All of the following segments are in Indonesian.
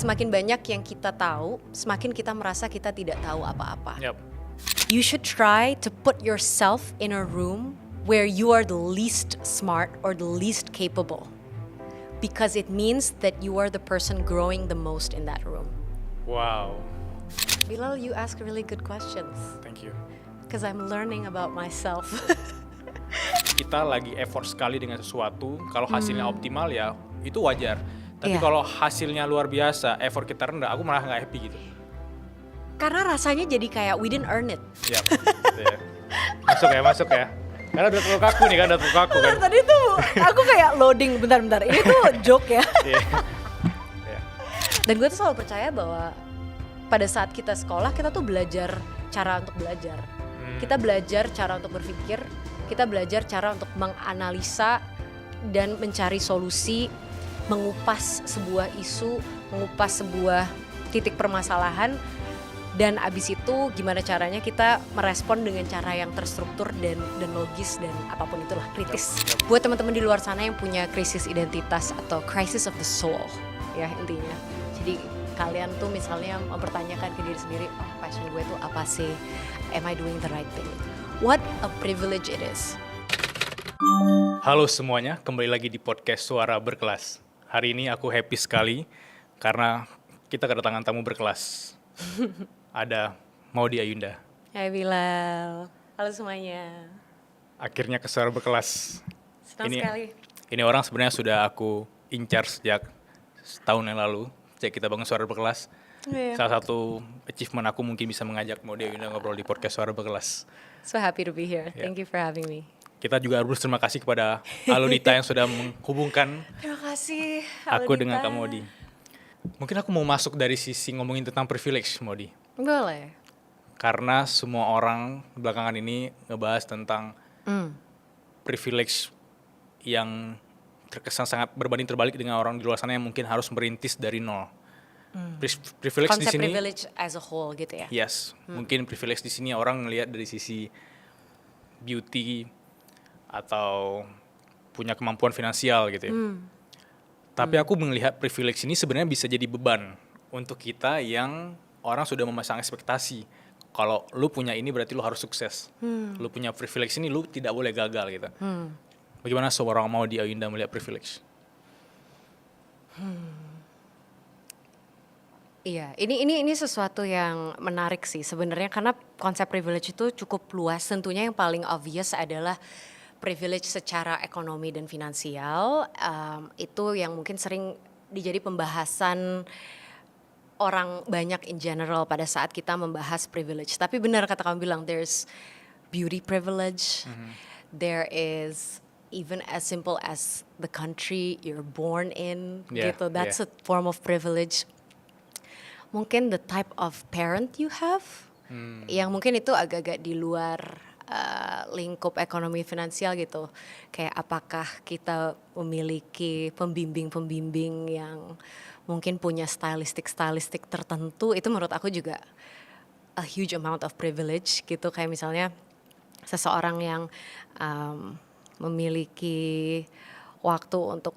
semakin banyak yang kita tahu, semakin kita merasa kita tidak tahu apa-apa. Yep. You should try to put yourself in a room where you are the least smart or the least capable. Because it means that you are the person growing the most in that room. Wow. Bilal, you ask really good questions. Thank you. Because I'm learning about myself. Kita lagi effort sekali dengan sesuatu, kalau hasilnya optimal ya itu wajar. Tapi Iya. kalau hasilnya luar biasa, effort kita rendah, aku malah nggak happy gitu. Karena rasanya jadi kayak we didn't earn it. Yap. Iya. Masuk ya. Karena udah terlalu kaku nih kan, udah terlalu kaku kan. Tadi tuh aku kayak loading bentar-bentar. Ini tuh joke ya. Iya. Iya. Dan gue tuh selalu percaya bahwa pada saat kita sekolah, kita tuh belajar cara untuk belajar. Kita belajar cara untuk berpikir, kita belajar cara untuk menganalisa dan mencari solusi, mengupas sebuah isu, mengupas sebuah titik permasalahan, dan abis itu gimana caranya kita merespon dengan cara yang terstruktur dan logis dan apapun itulah, kritis. Buat teman-teman di luar sana yang punya krisis identitas atau crisis of the soul, ya intinya. Jadi kalian tuh misalnya mempertanyakan ke diri sendiri, oh passion gue tuh apa sih? Am I doing the right thing? What a privilege it is. Halo semuanya, kembali lagi di podcast Suara Berkelas. Hari ini aku happy sekali karena kita kedatangan tamu berkelas. Ada Maudy Ayunda. Hai Bilal, halo semuanya. Akhirnya ke Suara Berkelas. Senang sekali. Ini orang sebenarnya sudah aku incar sejak setahun yang lalu. Sejak kita bangun Suara Berkelas. Yeah. Salah satu achievement aku mungkin bisa mengajak Maudy Ayunda ngobrol di podcast Suara Berkelas. So happy to be here. Yeah. Thank you for having me. Kita juga harus terima kasih kepada Aludita yang sudah menghubungkan Terima kasih. aku dengan Kak Maudy. Mungkin aku mau masuk dari sisi ngomongin tentang privilege, Maudy. Boleh. Karena semua orang belakangan ini ngebahas tentang privilege yang terkesan sangat berbanding terbalik dengan orang di luar sana yang mungkin harus merintis dari nol. Privilege Konsep di sini, privilege as a whole gitu ya. yes, mungkin privilege di sini orang ngelihat dari sisi beauty atau punya kemampuan finansial gitu ya. Tapi aku melihat privilege ini sebenarnya bisa jadi beban untuk kita yang orang sudah memasang ekspektasi. Kalau lu punya ini berarti lu harus sukses. Lu punya privilege ini lu tidak boleh gagal gitu. Bagaimana seorang Maudy Ayunda melihat privilege? Iya, ini sesuatu yang menarik sih sebenarnya karena konsep privilege itu cukup luas. Tentunya yang paling obvious adalah privilege secara ekonomi dan finansial. Itu yang mungkin sering dijadi pembahasan orang banyak in general pada saat kita membahas privilege. Tapi benar kata kamu bilang, there's beauty privilege, there is even as simple as the country you're born in, gitu. That's a form of privilege. Mungkin the type of parent you have, yang mungkin itu agak-agak di luar lingkup ekonomi finansial gitu. Kayak apakah kita memiliki pembimbing-pembimbing yang mungkin punya stylistik tertentu, itu menurut aku juga a huge amount of privilege gitu. Kayak misalnya seseorang yang memiliki waktu untuk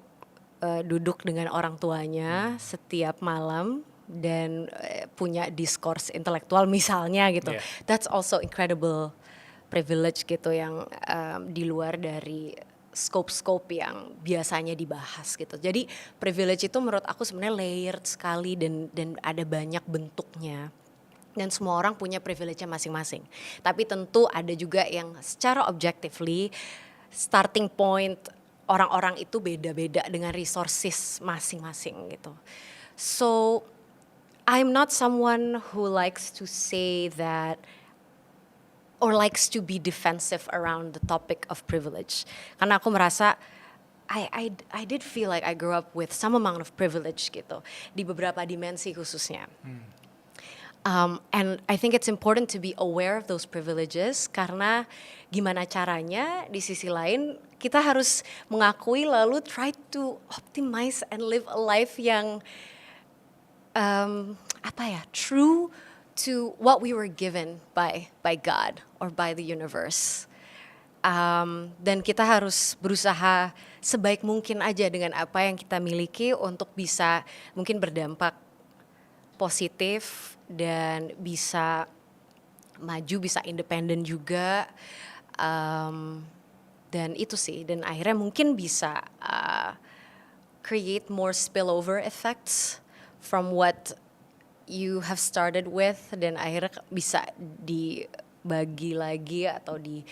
duduk dengan orang tuanya setiap malam dan punya diskurs intelektual misalnya gitu. Yeah. That's also incredible privilege gitu yang di luar dari scope yang biasanya dibahas gitu. Jadi privilege itu menurut aku sebenarnya layered sekali dan ada banyak bentuknya. Dan semua orang punya privilege-nya masing-masing. Tapi tentu ada juga yang secara objectively starting point orang-orang itu beda-beda dengan resources masing-masing gitu. So I'm not someone who likes to say that or likes to be defensive around the topic of privilege. Karena aku merasa I did feel like I grew up with some amount of privilege gitu di beberapa dimensi khususnya. And I think it's important to be aware of those privileges karena gimana caranya di sisi lain kita harus mengakui lalu try to optimize and live a life yang true to what we were given by God or by the universe. Dan kita harus berusaha sebaik mungkin aja dengan apa yang kita miliki untuk bisa mungkin berdampak positif dan bisa maju, bisa independen juga. Dan itu sih, dan akhirnya mungkin bisa create more spillover effects from what you have started with, dan akhirnya bisa dibagi lagi atau di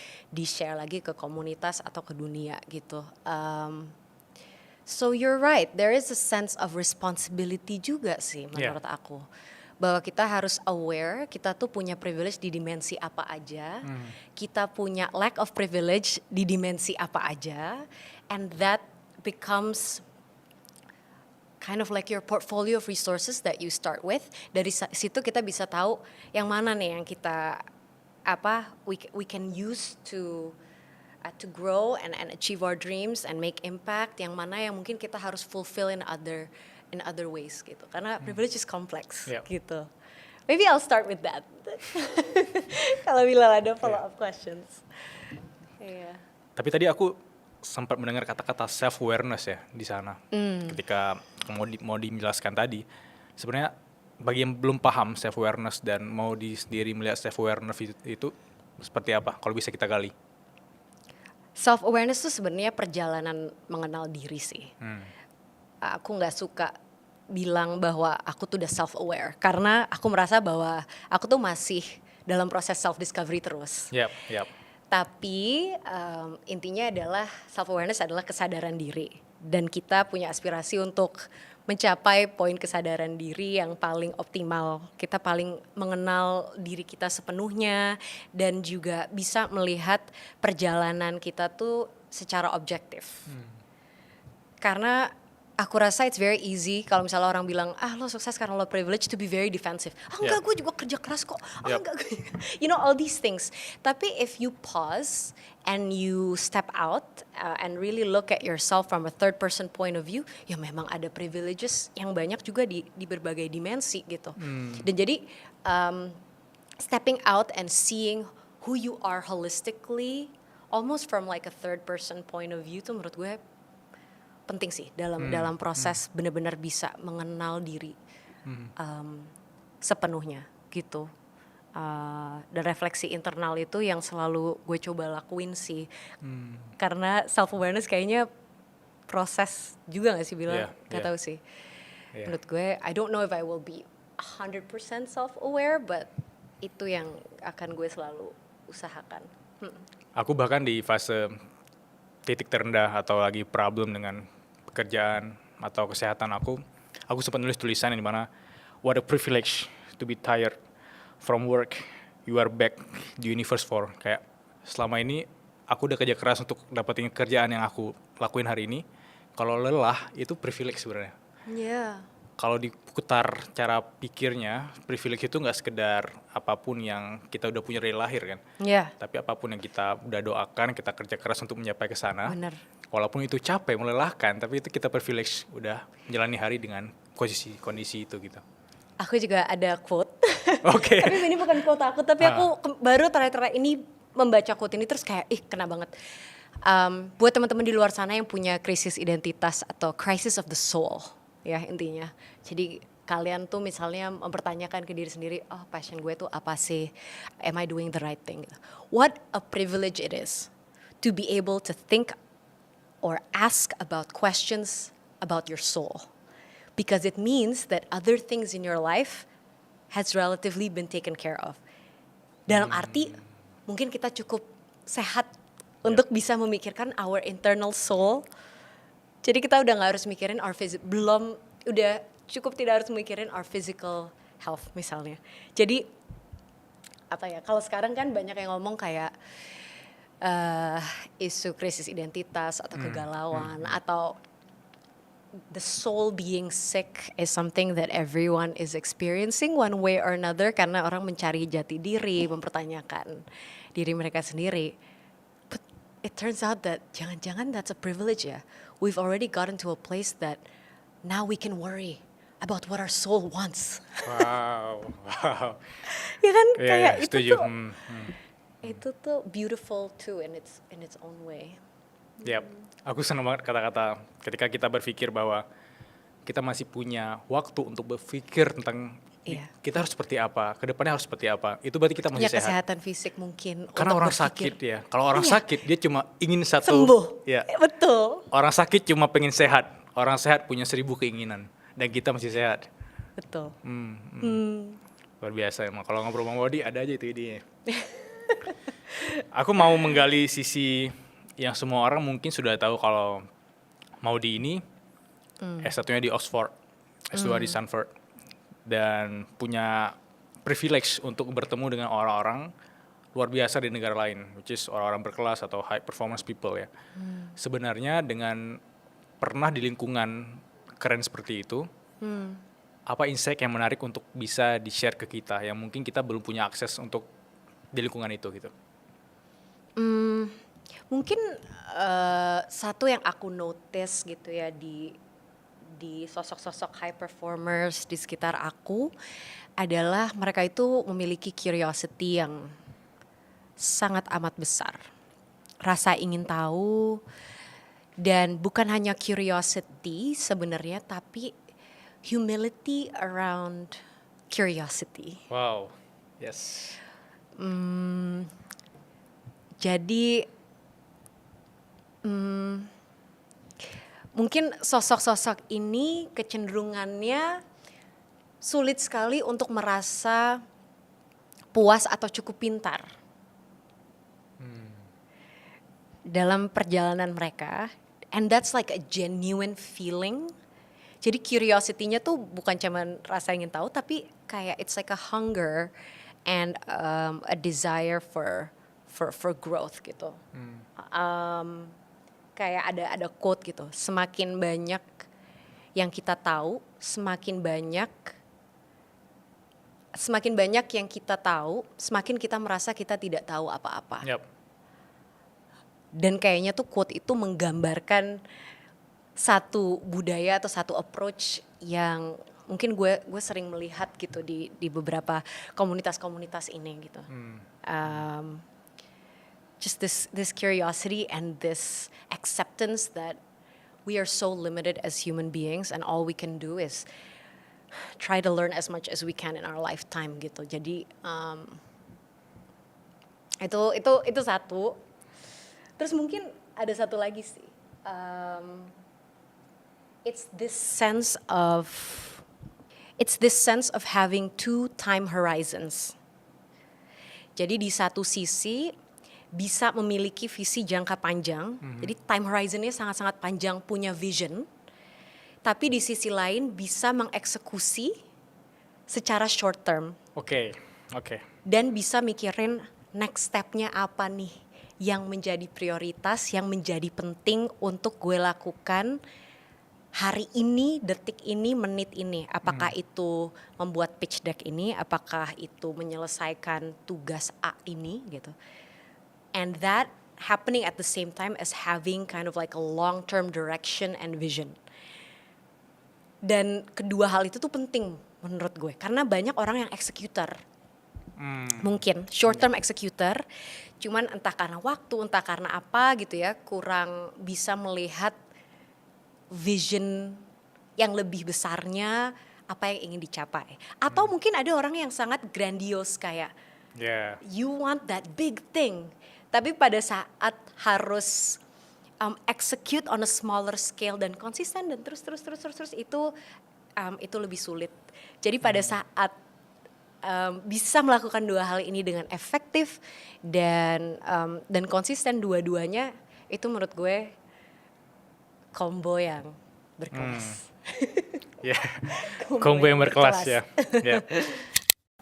share lagi ke komunitas atau ke dunia gitu. So you're right, there is a sense of responsibility juga sih menurut aku. Bahwa kita harus aware, kita tuh punya privilege di dimensi apa aja, kita punya lack of privilege di dimensi apa aja, and that becomes kind of like your portfolio of resources that you start with. Dari situ kita bisa tahu yang mana nih yang kita we can use to grow and achieve our dreams and make impact, yang mana yang mungkin kita harus fulfill in other ways gitu, karena privilege is complex gitu. Maybe I'll start with that. Kalau Bilal ada follow up questions. Tapi tadi aku sempat mendengar kata-kata self awareness ya di sana. Ketika mau dijelaskan tadi, sebenarnya bagi yang belum paham self awareness dan mau sendiri melihat self awareness itu seperti apa, kalau bisa kita gali. Self awareness itu sebenarnya perjalanan mengenal diri sih. Aku nggak suka bilang bahwa aku tuh udah self aware, karena aku merasa bahwa aku tuh masih dalam proses self discovery terus. Tapi intinya adalah self awareness adalah kesadaran diri, dan kita punya aspirasi untuk mencapai poin kesadaran diri yang paling optimal. Kita paling mengenal diri kita sepenuhnya dan juga bisa melihat perjalanan kita tuh secara objektif. Karena aku rasa it's very easy kalau misalnya orang bilang, lo sukses karena lo privilege, to be very defensive. Enggak, gue juga kerja keras kok. Enggak, you know, all these things. Tapi if you pause and you step out and really look at yourself from a third person point of view, ya memang ada privileges yang banyak juga di berbagai dimensi gitu. Dan jadi stepping out and seeing who you are holistically, almost from like a third person point of view, tuh menurut gue penting sih dalam proses benar-benar bisa mengenal diri sepenuhnya gitu. Dan refleksi internal itu yang selalu gue coba lakuin sih. Karena self awareness kayaknya proses juga gak sih, bilang gak tahu sih. Menurut gue, I don't know if I will be 100% self aware, but itu yang akan gue selalu usahakan. Aku bahkan di fase titik terendah atau lagi problem dengan pekerjaan atau kesehatan aku sempat nulis tulisan yang dimana, what a privilege to be tired from work you are back the universe for. Kayak selama ini aku udah kerja keras untuk dapetin kerjaan yang aku lakuin hari ini. Kalau lelah itu privilege sebenarnya. Kalau diputar cara pikirnya, privilege itu nggak sekedar apapun yang kita udah punya dari lahir kan. Tapi apapun yang kita udah doakan, kita kerja keras untuk mencapai ke sana. Walaupun itu capek, melelahkan, tapi itu kita privilege udah menjalani hari dengan kondisi itu gitu. Aku juga ada quote. Oke. Tapi ini bukan quote aku, tapi aku baru terakhir ini membaca quote ini terus kayak kena banget. Buat teman-teman di luar sana yang punya krisis identitas atau crisis of the soul, ya intinya. Jadi kalian tuh misalnya mempertanyakan ke diri sendiri, passion gue tuh apa sih? Am I doing the right thing? What a privilege it is to be able to think or ask about questions about your soul. Because it means that other things in your life has relatively been taken care of. Dalam arti, mungkin kita cukup sehat untuk bisa memikirkan our internal soul. Jadi kita udah gak harus mikirin udah cukup tidak harus mikirin our physical health misalnya. Jadi kalau sekarang kan banyak yang ngomong kayak isu krisis identitas atau kegalauan atau the soul being sick is something that everyone is experiencing one way or another, karena orang mencari jati diri, mempertanyakan diri mereka sendiri. But it turns out that jangan-jangan that's a privilege ya. We've already gotten to a place that now we can worry about what our soul wants. Wow. Ya kan, kayak itu setuju. tuh itu tuh beautiful too in its own way. Aku senang banget kata-kata ketika kita berpikir bahwa kita masih punya waktu untuk berpikir tentang Iya. Kita harus seperti apa, kedepannya harus seperti apa. Itu berarti kita Punya masih sehat. kesehatan fisik mungkin. Karena untuk orang berpikir. sakit ya. Kalau orang Iya. sakit dia cuma ingin satu. Sembuh. Ya. Betul. Orang sakit cuma pengen sehat. Orang sehat punya 1000 keinginan. Dan kita masih sehat. Betul. Luar biasa emang. Kalau ngobrol sama Wadi ada aja itu idenya. Aku mau menggali sisi yang semua orang mungkin sudah tahu kalau Maudy ini S1-nya di Oxford, S2 di Stanford, dan punya privilege untuk bertemu dengan orang-orang luar biasa di negara lain, which is orang-orang berkelas atau high performance people ya. Sebenarnya dengan pernah di lingkungan keren seperti itu, apa insight yang menarik untuk bisa di-share ke kita yang mungkin kita belum punya akses untuk di lingkungan itu gitu? Mungkin satu yang aku notice gitu ya di sosok-sosok high performers di sekitar aku adalah mereka itu memiliki curiosity yang sangat amat besar. Rasa ingin tahu, dan bukan hanya curiosity sebenarnya, tapi humility around curiosity. Wow, yes. Jadi mungkin sosok-sosok ini kecenderungannya sulit sekali untuk merasa puas atau cukup pintar dalam perjalanan mereka, and that's like a genuine feeling. Jadi curiosity-nya tuh bukan cuma rasa ingin tahu, tapi kayak it's like a hunger and a desire for growth gitu. Kayak ada quote gitu, semakin banyak yang kita tahu, semakin banyak yang kita tahu, semakin kita merasa kita tidak tahu apa-apa. Yep. Dan kayaknya tuh quote itu menggambarkan satu budaya atau satu approach yang mungkin gue sering melihat gitu di beberapa komunitas-komunitas ini gitu. Just this curiosity and this acceptance that we are so limited as human beings and all we can do is try to learn as much as we can in our lifetime gitu. Jadi itu satu. Terus mungkin ada satu lagi sih. It's this sense of having two time horizons. Jadi di satu sisi bisa memiliki visi jangka panjang, jadi time horizonnya sangat-sangat panjang, punya vision. Tapi di sisi lain bisa mengeksekusi secara short term. Oke. Dan bisa mikirin next step-nya apa nih yang menjadi prioritas, yang menjadi penting untuk gue lakukan hari ini, detik ini, menit ini. Apakah itu membuat pitch deck ini, apakah itu menyelesaikan tugas A ini gitu. And that happening at the same time as having kind of like a long-term direction and vision. Dan kedua hal itu tuh penting menurut gue, karena banyak orang yang executor. Mungkin short term executor, cuman entah karena waktu, entah karena apa gitu ya, kurang bisa melihat vision yang lebih besarnya apa yang ingin dicapai. Atau mungkin ada orang yang sangat grandios kayak you want that big thing, tapi pada saat harus execute on a smaller scale dan konsisten dan terus itu lebih sulit. Jadi pada saat bisa melakukan dua hal ini dengan efektif dan konsisten dua-duanya, itu menurut gue combo yang berkelas. Combo yang berkelas ya.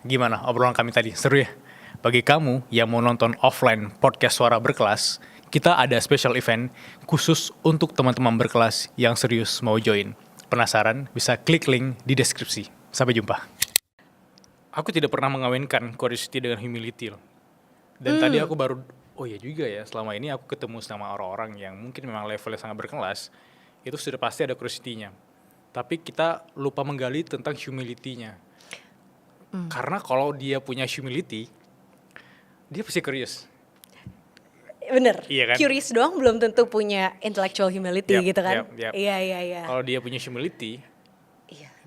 Gimana obrolan kami tadi? Seru ya? Bagi kamu yang mau nonton offline podcast Suara Berkelas, kita ada special event khusus untuk teman-teman berkelas yang serius mau join. Penasaran? Bisa klik link di deskripsi. Sampai jumpa. Aku tidak pernah mengawinkan curiosity dengan humility loh. Dan tadi aku baru, oh iya juga ya, selama ini aku ketemu sama orang-orang yang mungkin memang levelnya sangat berkelas, itu sudah pasti ada curiosity-nya. Tapi kita lupa menggali tentang humility-nya. Karena kalau dia punya humility, dia pasti curious. Bener, Iya kan? curious doang belum tentu punya intellectual humility gitu kan. Yep. Iya. Kalau dia punya humility,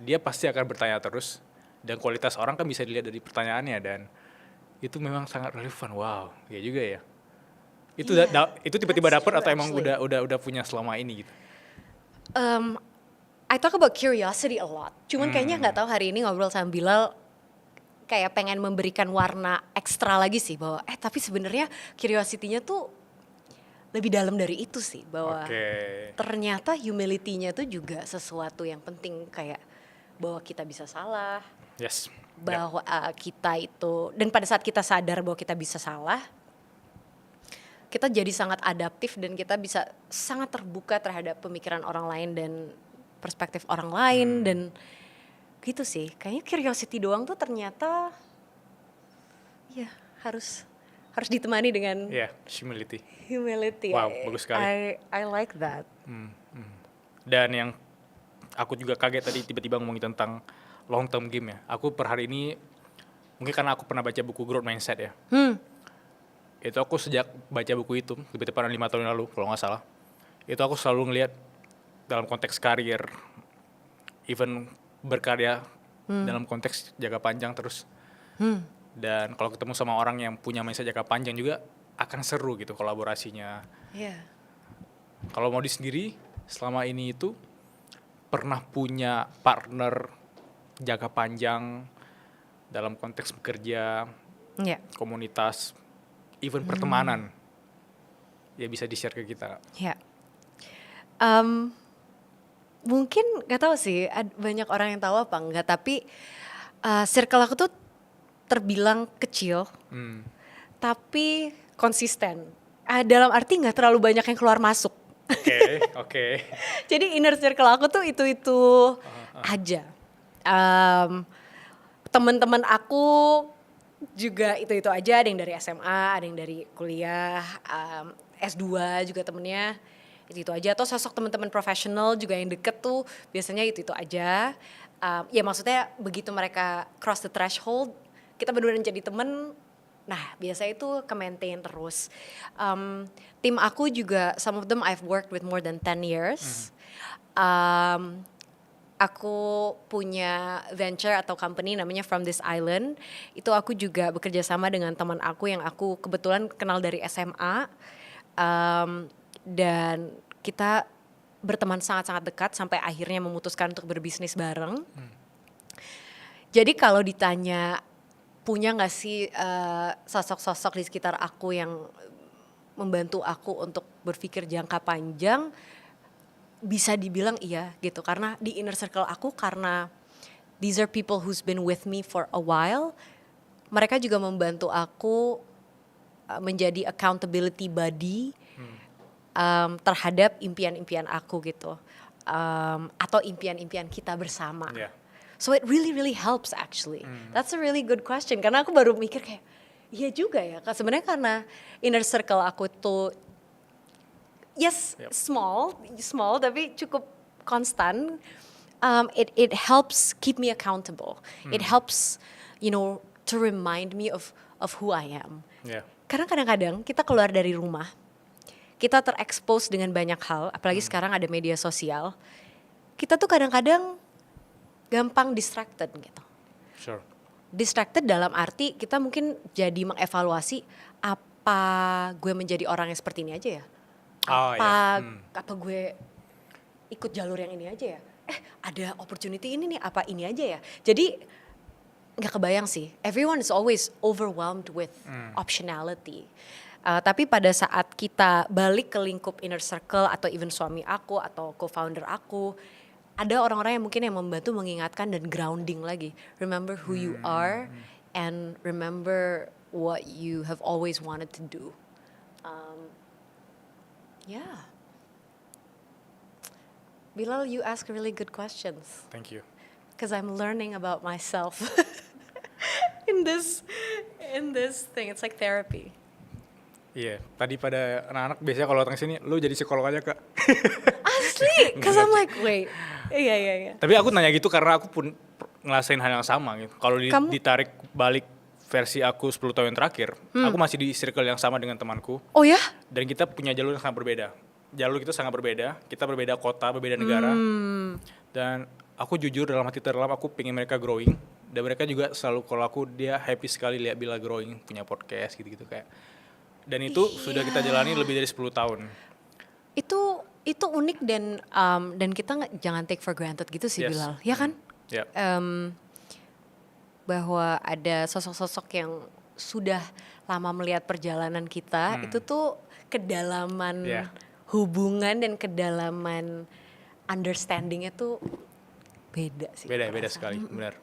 dia pasti akan bertanya terus, Dan kualitas orang kan bisa dilihat dari pertanyaannya, dan itu memang sangat relevan. Wow, ya juga ya. Itu itu tiba-tiba that's dapet true atau emang actually. udah punya selama ini gitu? I talk about curiosity a lot. Cuman kayaknya nggak tahu hari ini ngobrol sama Bilal kayak pengen memberikan warna ekstra lagi sih bahwa tapi sebenarnya curiosity-nya tuh lebih dalam dari itu sih, bahwa Oke. ternyata humility-nya tuh juga sesuatu yang penting, kayak bahwa kita bisa salah, Yes. bahwa kita itu, dan pada saat kita sadar bahwa kita bisa salah, kita jadi sangat adaptif dan kita bisa sangat terbuka terhadap pemikiran orang lain dan perspektif orang lain dan gitu sih. Kayaknya curiosity doang tuh ternyata ya harus ditemani dengan Ya, humility. humility. Wow, bagus sekali. I like that. Dan yang aku juga kaget tadi tiba-tiba ngomongin tentang long term game ya. Aku per hari ini, mungkin karena aku pernah baca buku Growth Mindset ya. Itu aku sejak baca buku itu, lebih tepatnya 5 tahun yang lalu kalau nggak salah. Itu aku selalu ngelihat dalam konteks karir, even berkarya dalam konteks jangka panjang terus. Dan kalau ketemu sama orang yang punya mindset jangka panjang juga akan seru gitu kolaborasinya. Iya. Kalau mau di sendiri, selama ini itu pernah punya partner jangka panjang dalam konteks bekerja, Iya. komunitas, even pertemanan, ya bisa di-share ke kita. Ya. Mungkin nggak tahu sih, banyak orang yang tahu apa enggak, tapi circle aku tuh terbilang kecil, tapi konsisten. Dalam arti nggak terlalu banyak yang keluar masuk. Oke. Jadi inner circle aku tuh itu aja. Teman-teman aku juga itu aja, ada yang dari SMA, ada yang dari kuliah, S2 juga temennya itu aja. Atau sosok teman-teman profesional juga yang deket tuh biasanya itu aja. Ya maksudnya begitu mereka cross the threshold, kita benar-benar jadi temen. Nah biasa itu ke-maintain terus. Tim aku juga, some of them I've worked with more than 10 years. Aku punya venture atau company namanya From This Island. Itu aku juga bekerja sama dengan teman aku yang aku kebetulan kenal dari SMA. Dan kita berteman sangat-sangat dekat sampai akhirnya memutuskan untuk berbisnis bareng. Jadi kalau ditanya punya gak sih sosok-sosok di sekitar aku yang membantu aku untuk berpikir jangka panjang, bisa dibilang iya gitu, karena di inner circle aku, karena these are people who's been with me for a while, mereka juga membantu aku menjadi accountability buddy terhadap impian-impian aku gitu, atau impian-impian kita bersama. So it really helps actually. That's a really good question, karena aku baru mikir kayak iya juga ya, sebenarnya karena inner circle aku tuh small tapi cukup konstan. It helps keep me accountable. It helps, to remind me of who I am. Karena kadang-kadang kita keluar dari rumah, kita terekspos dengan banyak hal, apalagi sekarang ada media sosial. Kita tuh kadang-kadang gampang distracted gitu. Sure. Distracted dalam arti kita mungkin jadi mengevaluasi, apa gue menjadi orang yang seperti ini aja ya? Apa gue ikut jalur yang ini aja ya? Ada opportunity ini nih, apa ini aja ya? Jadi nggak kebayang sih. Everyone is always overwhelmed with optionality. Tapi pada saat kita balik ke lingkup inner circle atau even suami aku atau co-founder aku, ada orang-orang yang mungkin yang membantu mengingatkan dan grounding lagi. Remember who you are and remember what you have always wanted to do. Yeah. Bilal, you ask really good questions. Thank you. Because I'm learning about myself in this thing. It's like therapy. Iya, tadi pada anak-anak biasanya kalau datang sini, lu jadi psikolog aja Kak. Asli, because I'm like, wait. Iya. Tapi aku nanya gitu karena aku pun ngerasain hal yang sama gitu. Kalau ditarik balik versi aku 10 tahun yang terakhir, aku masih di circle yang sama dengan temanku. Oh ya? Dan kita punya jalur yang sangat berbeda. Jalur kita sangat berbeda, kita berbeda kota, berbeda negara. Dan aku jujur dalam hati terdalam aku pengen mereka growing Dan mereka juga selalu, kalau aku, dia happy sekali lihat Bila growing, punya podcast gitu-gitu kayak. Dan itu sudah kita jalani lebih dari 10 tahun. Itu unik dan kita jangan take for granted gitu sih, Yes. Bilal, ya kan? Ya. Bahwa ada sosok-sosok yang sudah lama melihat perjalanan kita, itu tuh kedalaman Yeah. hubungan dan kedalaman understandingnya tuh beda sih. Beda kerasa. sekali, benar.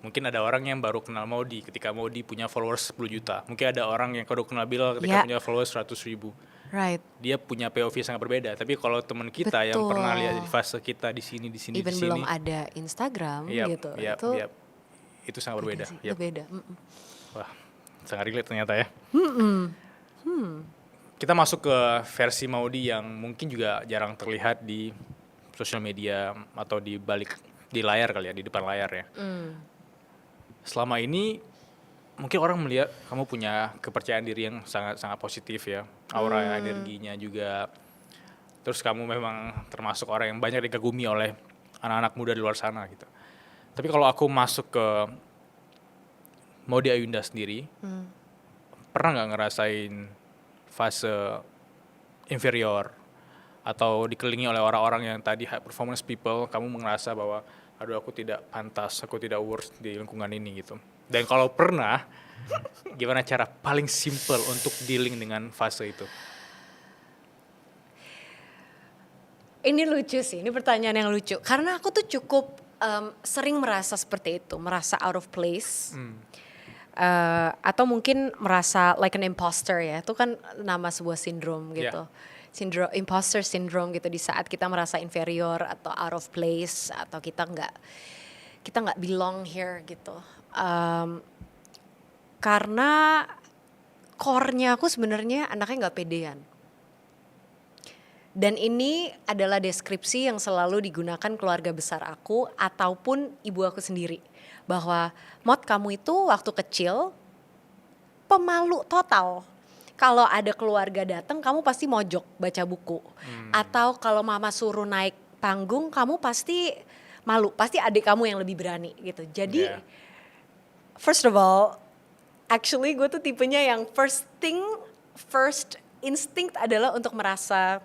Mungkin ada orang yang baru kenal Maudi ketika Maudi punya followers 10 juta. Mungkin ada orang yang baru kenal Bilal ketika Ya. punya followers 100.000. Right. Dia punya POV sangat berbeda. Tapi kalau teman kita yang Betul. pernah lihat di fase kita di sini, Even belum ada Instagram gitu. itu sangat berbeda. sih, Yap. itu beda. Wah, sangat relate ternyata ya. Kita masuk ke versi Maudi yang mungkin juga jarang terlihat di sosial media atau di layar kali ya, di depan layar ya. Selama ini mungkin orang melihat kamu punya kepercayaan diri yang sangat positif ya, aura energinya juga. Terus kamu memang termasuk orang yang banyak dikagumi oleh anak-anak muda di luar sana gitu. Tapi kalau aku masuk ke Maudi Ayunda sendiri, pernah nggak ngerasain fase inferior atau dikelilingi oleh orang-orang yang tadi high performance people, kamu merasa bahwa aduh aku tidak pantas, aku tidak worth di lingkungan ini gitu. Dan kalau pernah, gimana cara paling simple untuk dealing dengan fase itu? Ini lucu sih, ini pertanyaan yang lucu. Karena aku tuh cukup sering merasa seperti itu, merasa out of place. Atau mungkin merasa like an imposter ya, itu kan nama sebuah sindrom gitu. Imposter syndrome gitu, di saat kita merasa inferior atau out of place atau kita nggak belong here gitu. Karena core-nya aku sebenarnya anaknya nggak pedean. Dan ini adalah deskripsi yang selalu digunakan keluarga besar aku ataupun ibu aku sendiri. Bahwa Mot, kamu itu waktu kecil pemalu total. Kalau ada keluarga datang kamu pasti mojok baca buku. Atau kalau mama suruh naik panggung kamu pasti malu. Pasti adik kamu yang lebih berani gitu. Jadi first of all, actually gue tuh tipenya yang first instinct adalah untuk merasa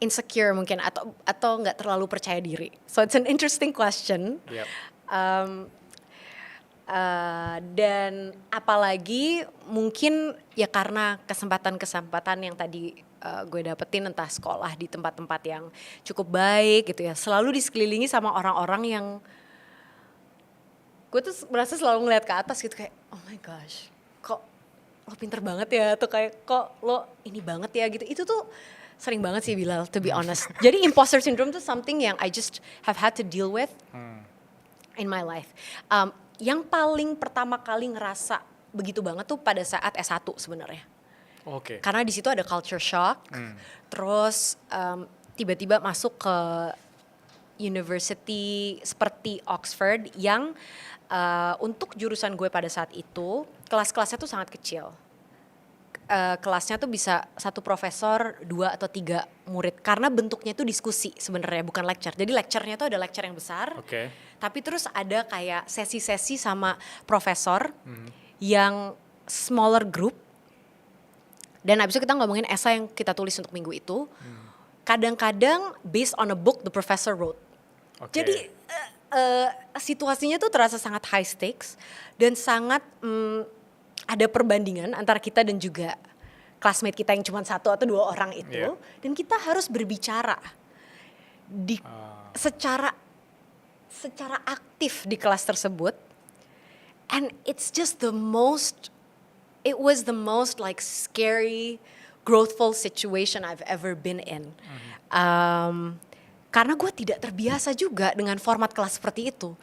insecure mungkin atau nggak terlalu percaya diri. So it's an interesting question. Yep. Dan apalagi mungkin ya karena kesempatan-kesempatan yang tadi gue dapetin, entah sekolah di tempat-tempat yang cukup baik gitu ya, selalu di sekelilingi sama orang-orang yang gue tuh merasa selalu ngeliat ke atas gitu, kayak oh my gosh, kok lo pinter banget ya, tuh kayak kok lo ini banget ya gitu. Itu tuh sering banget sih, Bilal, to be honest. Jadi imposter syndrome tuh something yang I just have had to deal with in my life. Yang paling pertama kali ngerasa begitu banget tuh pada saat S1 sebenarnya. Oke. Karena di situ ada culture shock. Terus tiba-tiba masuk ke university seperti Oxford yang untuk jurusan gue pada saat itu kelas-kelasnya tuh sangat kecil. Kelasnya tuh bisa 1 profesor, 2 atau 3 murid, karena bentuknya tuh diskusi sebenarnya, bukan lecture. Jadi lecture-nya tuh ada lecture yang besar, tapi terus ada kayak sesi-sesi sama profesor yang smaller group. Dan abis itu kita ngomongin esai yang kita tulis untuk minggu itu. Kadang-kadang based on a book the professor wrote. Jadi situasinya tuh terasa sangat high stakes dan sangat ada perbandingan antara kita dan juga classmate kita yang cuma 1 atau 2 orang itu. Dan kita harus berbicara secara aktif di kelas tersebut. And it was the most like scary, growthful situation I've ever been in. Karena gue tidak terbiasa juga dengan format kelas seperti itu.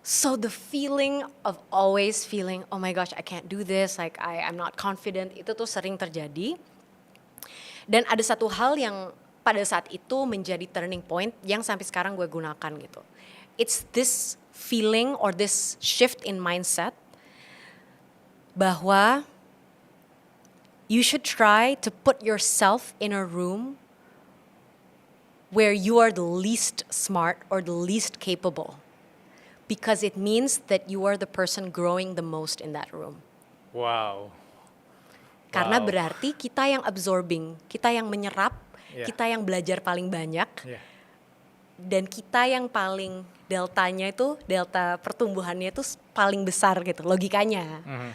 So the feeling of always feeling, oh my gosh, I can't do this, like I'm not confident, itu tuh sering terjadi. Dan ada satu hal yang pada saat itu menjadi turning point yang sampai sekarang gue gunakan gitu. It's this feeling or this shift in mindset bahwa you should try to put yourself in a room where you are the least smart or the least capable. because it means that you are the person growing the most in that room. Wow. Karena Wow. berarti kita yang absorbing, kita yang menyerap, Yeah. kita yang belajar paling banyak, Yeah. dan kita yang paling deltanya itu, delta pertumbuhannya itu paling besar gitu, logikanya. Mhm.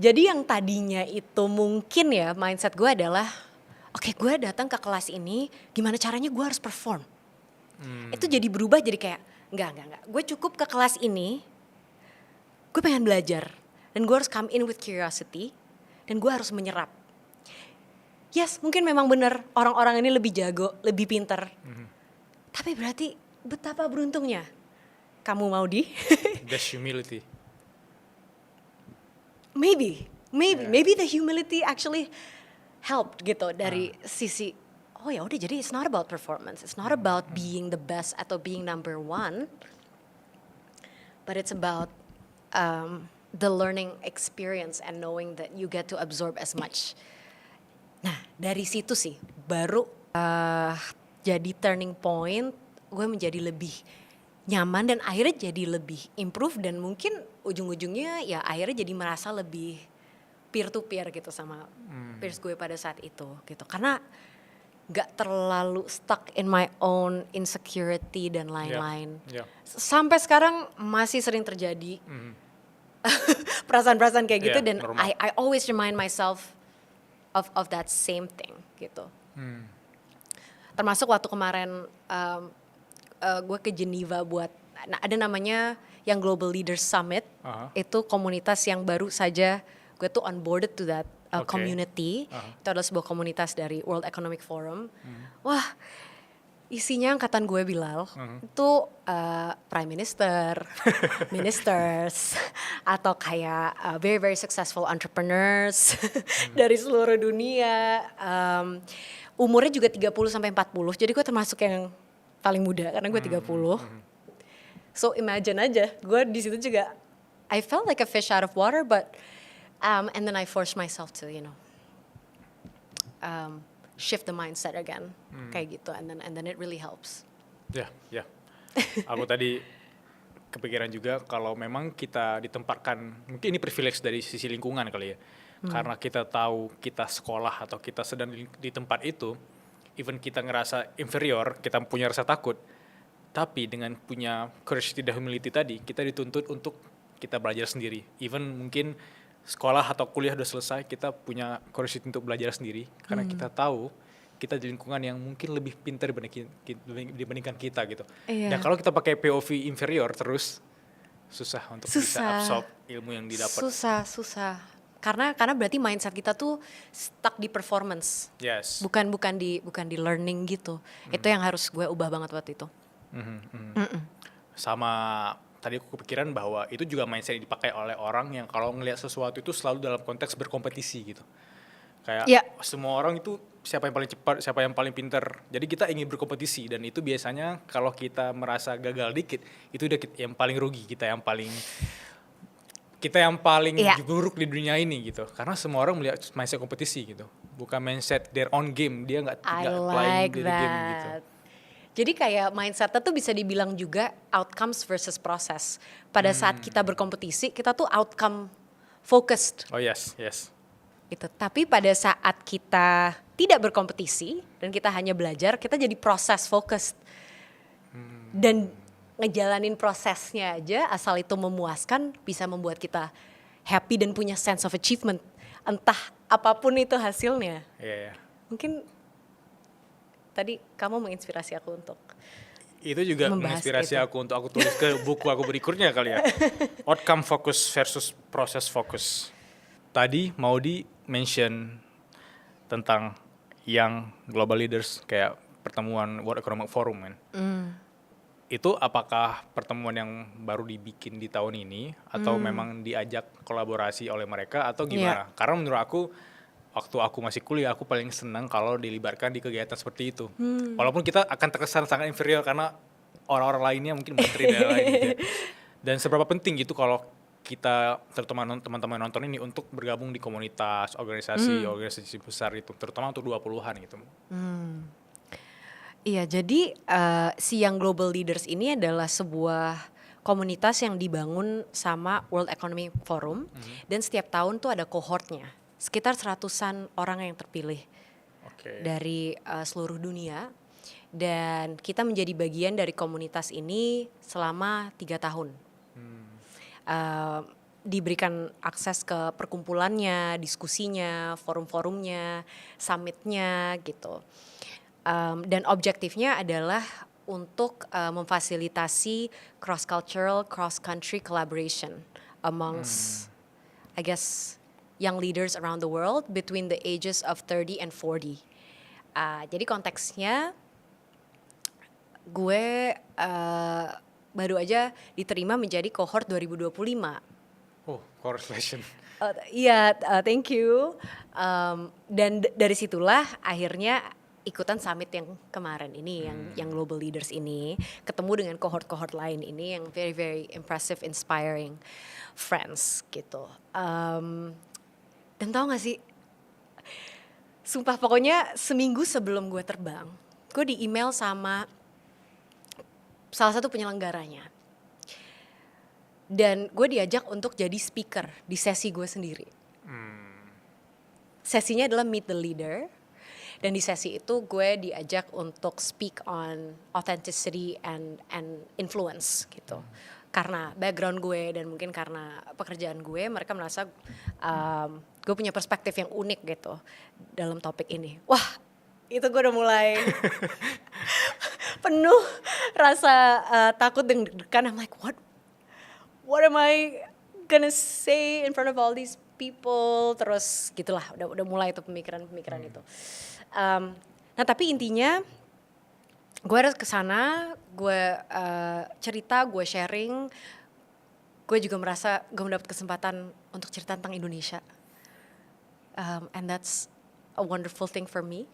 Jadi yang tadinya itu mungkin ya mindset gue adalah, oke, gue datang ke kelas ini, gimana caranya gue harus perform. Itu jadi berubah jadi kayak, enggak. Gue cukup ke kelas ini, gue pengen belajar. Dan gue harus come in with curiosity, dan gue harus menyerap. Yes, mungkin memang benar orang-orang ini lebih jago, lebih pinter. Tapi berarti betapa beruntungnya kamu mau di That's humility. maybe the humility actually helped gitu dari sisi oh ya udah, jadi it's not about performance, it's not about being the best atau being number one, but it's about the learning experience and knowing that you get to absorb as much. Nah dari situ sih baru jadi turning point, gue menjadi lebih nyaman dan akhirnya jadi lebih improve, dan mungkin ujung-ujungnya ya akhirnya jadi merasa lebih peer to peer gitu sama peers gue pada saat itu gitu, karena gak terlalu stuck in my own insecurity dan lain-lain. Yeah. Sampai sekarang masih sering terjadi perasaan-perasaan kayak gitu, Yeah, dan normal. I always remind myself of that same thing gitu. Termasuk waktu kemarin gue ke Geneva buat ada namanya yang Global Leaders Summit. Itu komunitas yang baru saja gue tuh onboarded to that Okay. community. Itu adalah sebuah komunitas dari World Economic Forum. Wah, isinya angkatan gue, Bilal, itu prime minister, ministers, atau kayak very very successful entrepreneurs dari seluruh dunia. Umurnya juga 30 sampai 40. Jadi gue termasuk yang paling muda karena gue 30. So imagine aja, gue di situ juga I felt like a fish out of water, but and then I forced myself to shift the mindset again, kayak gitu, and then it really helps. Ya. Aku tadi kepikiran juga kalau memang kita ditempatkan, mungkin ini privilege dari sisi lingkungan kali ya. Karena kita tahu kita sekolah atau kita sedang di tempat itu, even kita ngerasa inferior, kita punya rasa takut, tapi dengan punya curiosity dan humility tadi, kita dituntut untuk kita belajar sendiri. Even mungkin sekolah atau kuliah udah selesai, kita punya curiosity untuk belajar sendiri, karena kita tahu kita di lingkungan yang mungkin lebih pintar dibandingkan kita gitu. Iya. Dan kalau kita pakai POV inferior terus, susah untuk bisa absorb ilmu yang didapat. Susah. Karena berarti mindset kita tuh stuck di performance. Yes. Bukan di learning gitu. Itu yang harus gue ubah banget waktu itu. Sama tadi aku kepikiran bahwa itu juga mindset yang dipakai oleh orang yang kalau ngelihat sesuatu itu selalu dalam konteks berkompetisi gitu. Kayak semua orang itu siapa yang paling cepat, siapa yang paling pintar. Jadi kita ingin berkompetisi, dan itu biasanya kalau kita merasa gagal dikit, itu udah yang paling rugi, kita yang paling buruk di dunia ini gitu. Karena semua orang melihat mindset kompetisi gitu, bukan mindset their own game. Dia nggak playing the game gitu. Jadi kayak mindsetnya tuh bisa dibilang juga outcomes versus process. Pada saat kita berkompetisi, kita tuh outcome focused. Oh yes. Gitu. Tapi pada saat kita tidak berkompetisi dan kita hanya belajar, kita jadi proses focused. Dan ngejalanin prosesnya aja, asal itu memuaskan, bisa membuat kita happy dan punya sense of achievement. Entah apapun itu hasilnya. Iya. Mungkin tadi kamu menginspirasi aku untuk Itu juga membahas menginspirasi itu. aku untuk aku tulis ke buku aku berikutnya kali ya. Outcome focus versus process focus. Tadi mau di mention tentang yang global leaders kayak pertemuan World Economic Forum kan. Itu apakah pertemuan yang baru dibikin di tahun ini atau memang diajak kolaborasi oleh mereka atau gimana? Karena menurut aku waktu aku masih kuliah aku paling senang kalau dilibatkan di kegiatan seperti itu. Walaupun kita akan terkesan sangat inferior karena orang-orang lainnya mungkin menteri dan lain gitu. Dan seberapa penting gitu kalau kita, terutama teman-teman nonton ini, untuk bergabung di komunitas, organisasi besar itu, terutama untuk 20-an gitu. Iya, jadi si Young Global Leaders ini adalah sebuah komunitas yang dibangun sama World Economic Forum dan setiap tahun tuh ada kohortnya. Sekitar seratusan orang yang terpilih Oke. dari seluruh dunia dan kita menjadi bagian dari komunitas ini selama 3 tahun. Uh, Diberikan akses ke perkumpulannya, diskusinya, forum-forumnya, summitnya gitu. Dan objektifnya adalah untuk memfasilitasi cross-cultural, cross-country collaboration amongst, I guess, young leaders around the world between the ages of 30 and 40. Jadi konteksnya gue baru aja diterima menjadi cohort 2025. Oh, congratulations. Iya, thank you. Dan dari situlah akhirnya ikutan summit yang kemarin ini, yang Global Leaders ini, ketemu dengan cohort-cohort lain ini yang very very impressive, inspiring friends gitu. Dan tau gak sih, sumpah pokoknya seminggu sebelum gue terbang, gue di email sama salah satu penyelenggaranya. Dan gue diajak untuk jadi speaker di sesi gue sendiri. Sesinya adalah Meet the Leader. Dan di sesi itu gue diajak untuk speak on authenticity and influence gitu. Karena background gue dan mungkin karena pekerjaan gue, mereka merasa gue punya perspektif yang unik gitu dalam topik ini. Wah, itu gue udah mulai penuh rasa takut dan deg-degan. I'm like, what am I gonna say in front of all these people? Terus gitulah, udah mulai itu pemikiran itu. Nah tapi intinya gue harus kesana, gue cerita, gue sharing, gue juga merasa gue mendapat kesempatan untuk cerita tentang Indonesia, and that's a wonderful thing for me.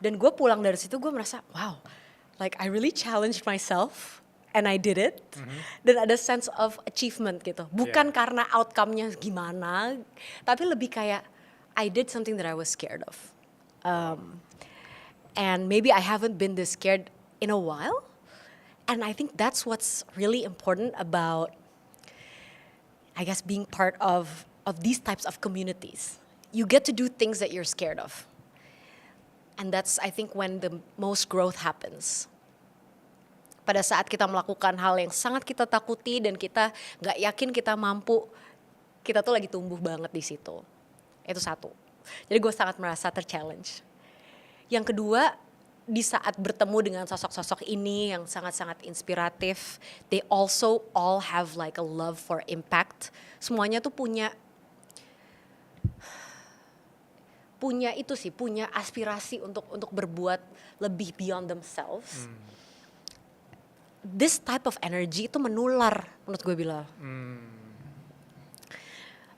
Dan gue pulang dari situ gue merasa wow, like I really challenged myself. And I did it, dan ada sense of achievement gitu. Bukan karena outcome-nya gimana, tapi lebih kayak I did something that I was scared of. And maybe I haven't been this scared in a while. And I think that's what's really important about, I guess, being part of these types of communities. You get to do things that you're scared of. And that's, I think, when the most growth happens. Pada saat kita melakukan hal yang sangat kita takuti dan kita gak yakin kita mampu, kita tuh lagi tumbuh banget di situ. Itu satu. Jadi gue sangat merasa ter-challenge. Yang kedua, di saat bertemu dengan sosok-sosok ini yang sangat-sangat inspiratif, they also all have like a love for impact. Semuanya tuh punya itu sih, punya aspirasi untuk berbuat lebih beyond themselves. This type of energy itu menular menurut gue bilang.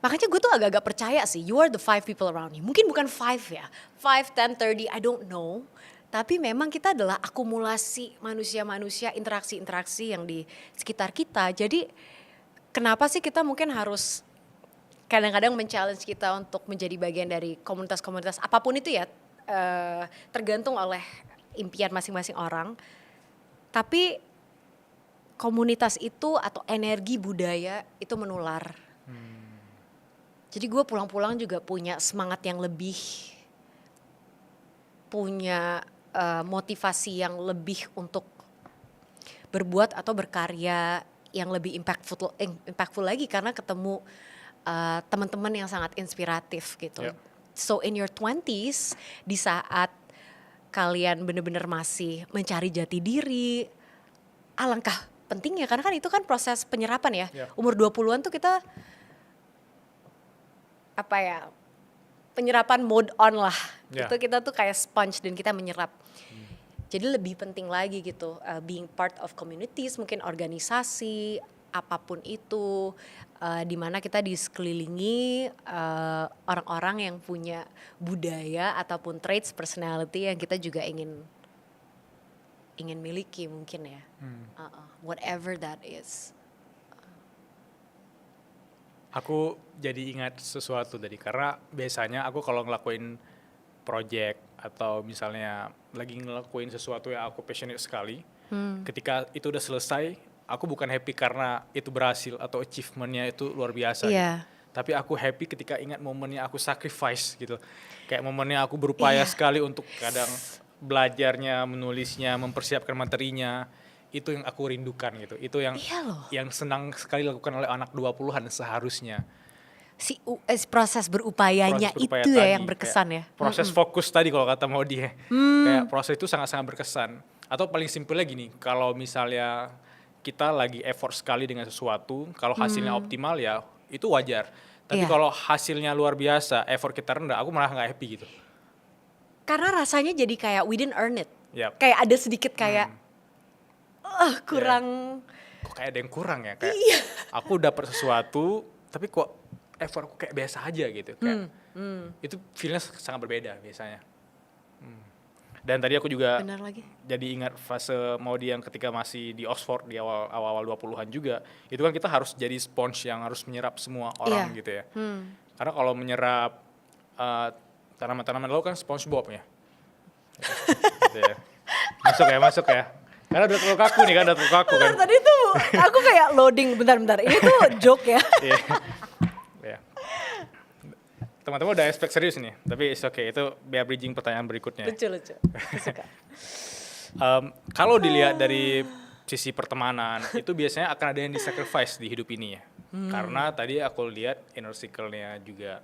Makanya gue tuh agak-agak percaya sih, you are the 5 people around you. Mungkin bukan 5 ya, 5, 10, 30, I don't know. Tapi memang kita adalah akumulasi manusia-manusia, interaksi-interaksi yang di sekitar kita. Jadi kenapa sih kita mungkin harus kadang-kadang men-challenge kita untuk menjadi bagian dari komunitas-komunitas apapun itu ya, tergantung oleh impian masing-masing orang. Tapi komunitas itu atau energi budaya itu menular. Jadi gue pulang-pulang juga punya semangat yang lebih, punya motivasi yang lebih untuk berbuat atau berkarya yang lebih impactful lagi karena ketemu teman-teman yang sangat inspiratif gitu. Yep. So in your 20s, di saat kalian benar-benar masih mencari jati diri, alangkah pentingnya karena kan itu kan proses penyerapan ya. Yeah. Umur 20-an tuh kita penyerapan mode on lah. Yeah. Itu kita tuh kayak sponge dan kita menyerap. Jadi lebih penting lagi gitu, being part of communities, mungkin organisasi apapun itu, di mana kita disekelilingi orang-orang yang punya budaya ataupun traits personality yang kita juga ingin miliki mungkin ya, whatever that is. Aku jadi ingat sesuatu tadi karena biasanya aku kalau ngelakuin project atau misalnya lagi ngelakuin sesuatu yang aku passionate sekali, ketika itu udah selesai, aku bukan happy karena itu berhasil atau achievementnya itu luar biasa gitu. Iya. Tapi aku happy ketika ingat momennya aku sacrifice gitu. Kayak momennya aku berupaya Iya. sekali untuk kadang belajarnya, menulisnya, mempersiapkan materinya. Itu yang aku rindukan gitu. Itu Iya loh. yang senang sekali dilakukan oleh anak 20-an seharusnya. Proses berupayanya Proses berupaya itu ya tadi, yang kayak berkesan ya. proses fokus tadi kalau kata mau dia. Kayak proses itu sangat-sangat berkesan. Atau paling simpelnya gini, kalau misalnya kita lagi effort sekali dengan sesuatu, kalau hasilnya optimal ya itu wajar. Tapi Iya. kalau hasilnya luar biasa, effort kita rendah, aku malah nggak happy gitu. Karena rasanya jadi kayak we didn't earn it. Yap. Kayak ada sedikit kayak kurang. Kok kayak ada yang kurang ya, kayak aku dapat sesuatu tapi kok effortku kayak biasa aja gitu, kayak itu feelnya sangat berbeda biasanya. Dan tadi aku juga Benar lagi. jadi ingat fase Maudi yang ketika masih di Oxford di awal 20-an juga, itu kan kita harus jadi sponge yang harus menyerap semua orang Iya. gitu ya. Karena kalau menyerap tanaman-tanaman laut kan SpongeBob ya. Gitu ya. Masuk ya. Karena udah terlalu kaku nih kan, udah terlalu kaku kan. Bentar, tadi tuh aku kayak loading bentar. Ini tuh joke ya. Iya. Iya. Teman-teman udah expect serius nih, tapi it's okay, itu biar bridging pertanyaan berikutnya. Lucu. Aku suka. Kalau dilihat dari sisi pertemanan, itu biasanya akan ada yang disacrifice di hidup ini ya. Karena tadi aku lihat inner circle-nya juga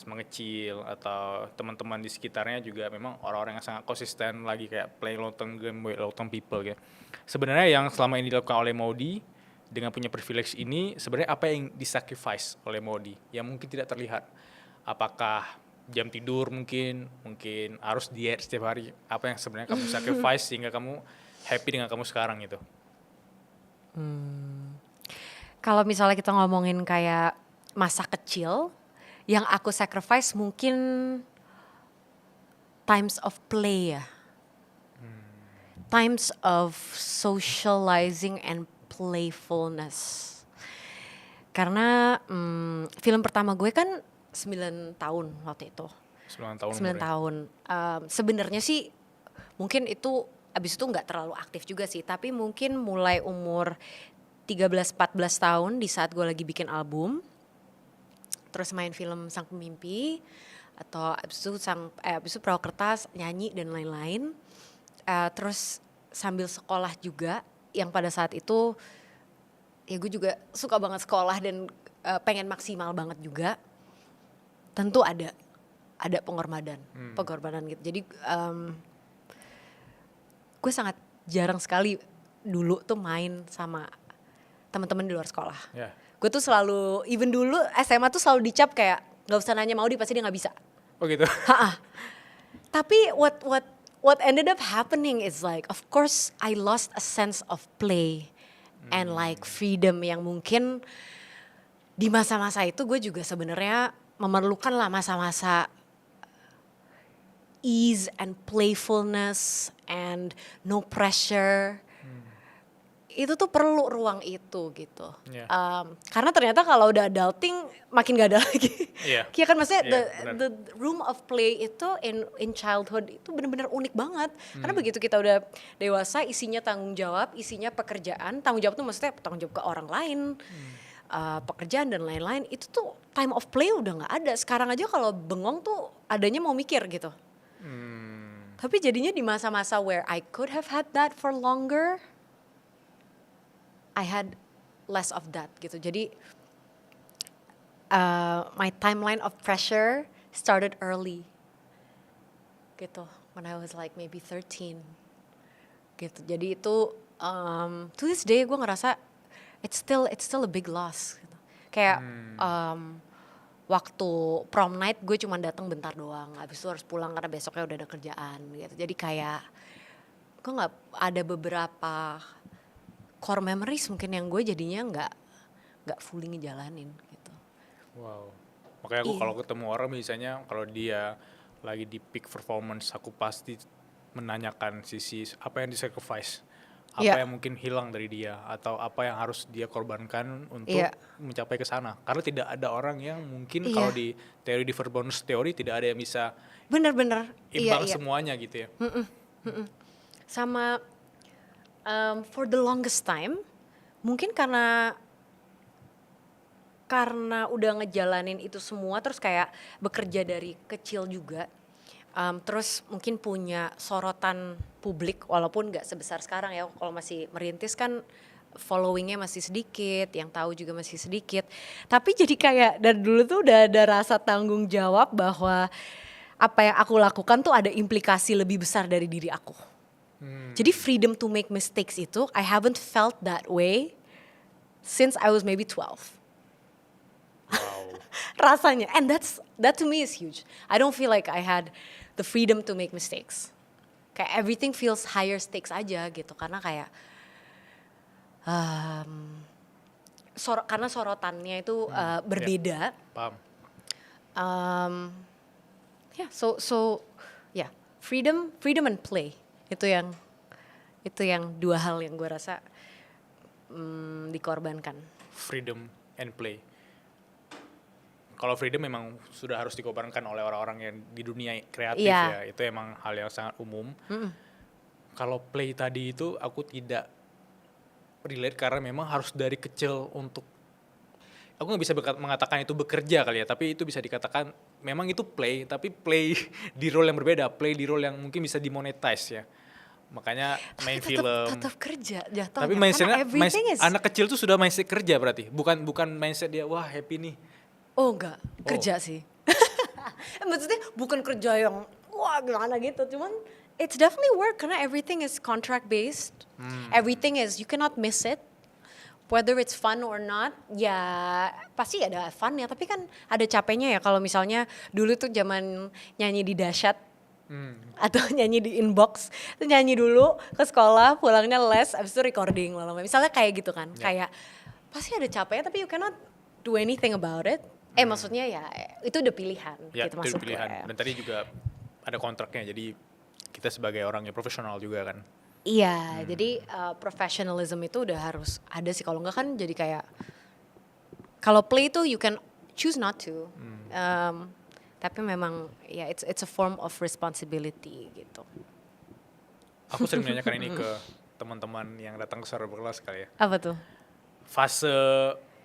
mengecil, atau teman-teman di sekitarnya juga memang orang-orang yang sangat konsisten lagi kayak play long term game with long term people gitu. Sebenarnya yang selama ini dilakukan oleh Maudi dengan punya privilege ini, sebenarnya apa yang disacrifice oleh Maudi yang mungkin tidak terlihat? Apakah jam tidur mungkin harus diet setiap hari, apa yang sebenarnya kamu sacrifice sehingga kamu happy dengan kamu sekarang itu? Kalau misalnya kita ngomongin kayak masa kecil, yang aku sacrifice mungkin times of play ya. Times of socializing and playfulness. Karena film pertama gue kan 9 tahun waktu itu. 9 tahun 9 umurnya. tahun. Sebenarnya sih mungkin itu abis itu nggak terlalu aktif juga sih, tapi mungkin mulai umur 13-14 tahun di saat gue lagi bikin album, terus main film Sang Pemimpi, atau abis itu Perahu Kertas, nyanyi dan lain-lain. Terus sambil sekolah juga, yang pada saat itu ya gue juga suka banget sekolah dan pengen maksimal banget juga. Tentu ada pengorbanan gitu. Jadi gue sangat jarang sekali dulu tuh main sama teman-teman di luar sekolah. Ya. Gue tuh selalu, even dulu SMA tuh selalu dicap kayak nggak usah nanya Maudi, pasti dia nggak bisa. Oh gitu. Tapi what ended up happening is like, of course I lost a sense of play and like freedom yang mungkin di masa-masa itu gue juga sebenarnya memerlukan lah masa-masa ease and playfulness and no pressure. Itu tuh perlu ruang itu gitu. Yeah. Karena ternyata kalau udah adulting makin gak ada lagi. Iya. Iya kan, maksudnya Iya, the room of play itu in childhood itu benar-benar unik banget. Karena begitu kita udah dewasa, isinya tanggung jawab, isinya pekerjaan. Tanggung jawab tuh maksudnya tanggung jawab ke orang lain, pekerjaan dan lain-lain. Itu tuh time of play udah gak ada. Sekarang aja kalau bengong tuh adanya mau mikir gitu. Tapi jadinya di masa-masa where I could have had that for longer, I had less of that gitu. Jadi my timeline of pressure started early gitu. When I was like maybe 13 gitu. Jadi itu to this day gue ngerasa it's still a big loss gitu. Kayak waktu prom night gue cuma datang bentar doang. Habis itu harus pulang karena besoknya udah ada kerjaan gitu. Jadi kayak gue nggak ada beberapa core memories mungkin yang gue jadinya nggak fully ngejalanin gitu. Wow. Makanya aku kalau ketemu orang misalnya kalau dia lagi di peak performance, aku pasti menanyakan sisi apa yang disacrifice apa Iya. yang mungkin hilang dari dia atau apa yang harus dia korbankan untuk Iya. mencapai ke sana. Karena tidak ada orang yang mungkin kalau Iya. di teori differ bonus teori tidak ada yang bisa Bener-bener. Iya, imbang iya. semuanya gitu ya. Sama for the longest time, mungkin karena udah ngejalanin itu semua, terus kayak bekerja dari kecil juga, terus mungkin punya sorotan publik walaupun nggak sebesar sekarang ya. Kalau masih merintis kan followingnya masih sedikit, yang tahu juga masih sedikit. Tapi jadi kayak dari dulu tuh udah ada rasa tanggung jawab bahwa apa yang aku lakukan tuh ada implikasi lebih besar dari diri aku. Jadi freedom to make mistakes itu I haven't felt that way since I was maybe 12. Wow. Rasanya, and that to me is huge. I don't feel like I had the freedom to make mistakes. Kayak everything feels higher stakes aja gitu, karena kayak karena sorotannya itu berbeda. Paham. Yeah, so yeah, freedom and play itu yang dua hal yang gue rasa dikorbankan. Freedom and play. Kalau freedom memang sudah harus dikorbankan oleh orang-orang yang di dunia kreatif ya, itu emang hal yang sangat umum. Kalau play tadi itu aku tidak relate karena memang harus dari kecil untuk, aku nggak bisa mengatakan itu bekerja kali ya, tapi itu bisa dikatakan memang itu play, tapi play di role yang berbeda, play di role yang mungkin bisa dimonetize ya. Makanya main film. Tetap kerja jatuhnya. Tapi mindsetnya, Everything is. anak kecil tuh sudah mindset kerja berarti, bukan mindset dia wah happy nih. Oh enggak, kerja sih. Maksudnya bukan kerja yang wah gimana gitu, cuman it's definitely work karena everything is contract based. Everything is, you cannot miss it. Whether it's fun or not, ya pasti ada funnya, tapi kan ada capeknya ya. Kalau misalnya dulu tuh zaman nyanyi di Dahsyat atau nyanyi di Inbox, tuh nyanyi dulu ke sekolah, pulangnya les, abis itu recording lama-lama. Misalnya kayak gitu kan, kayak pasti ada capeknya, tapi you cannot do anything about it. Maksudnya ya itu udah pilihan. Ya, gitu itu maksud pilihan. gue. Dan tadi juga ada kontraknya, jadi kita sebagai orang yang profesional juga kan. Iya, jadi professionalism itu udah harus ada sih. Kalau enggak kan jadi kayak, kalau play itu you can choose not to. Tapi memang ya it's a form of responsibility gitu. Aku sering menanyakan ini ke teman-teman yang datang ke Suara Berkelas kali ya. Apa tuh? Fase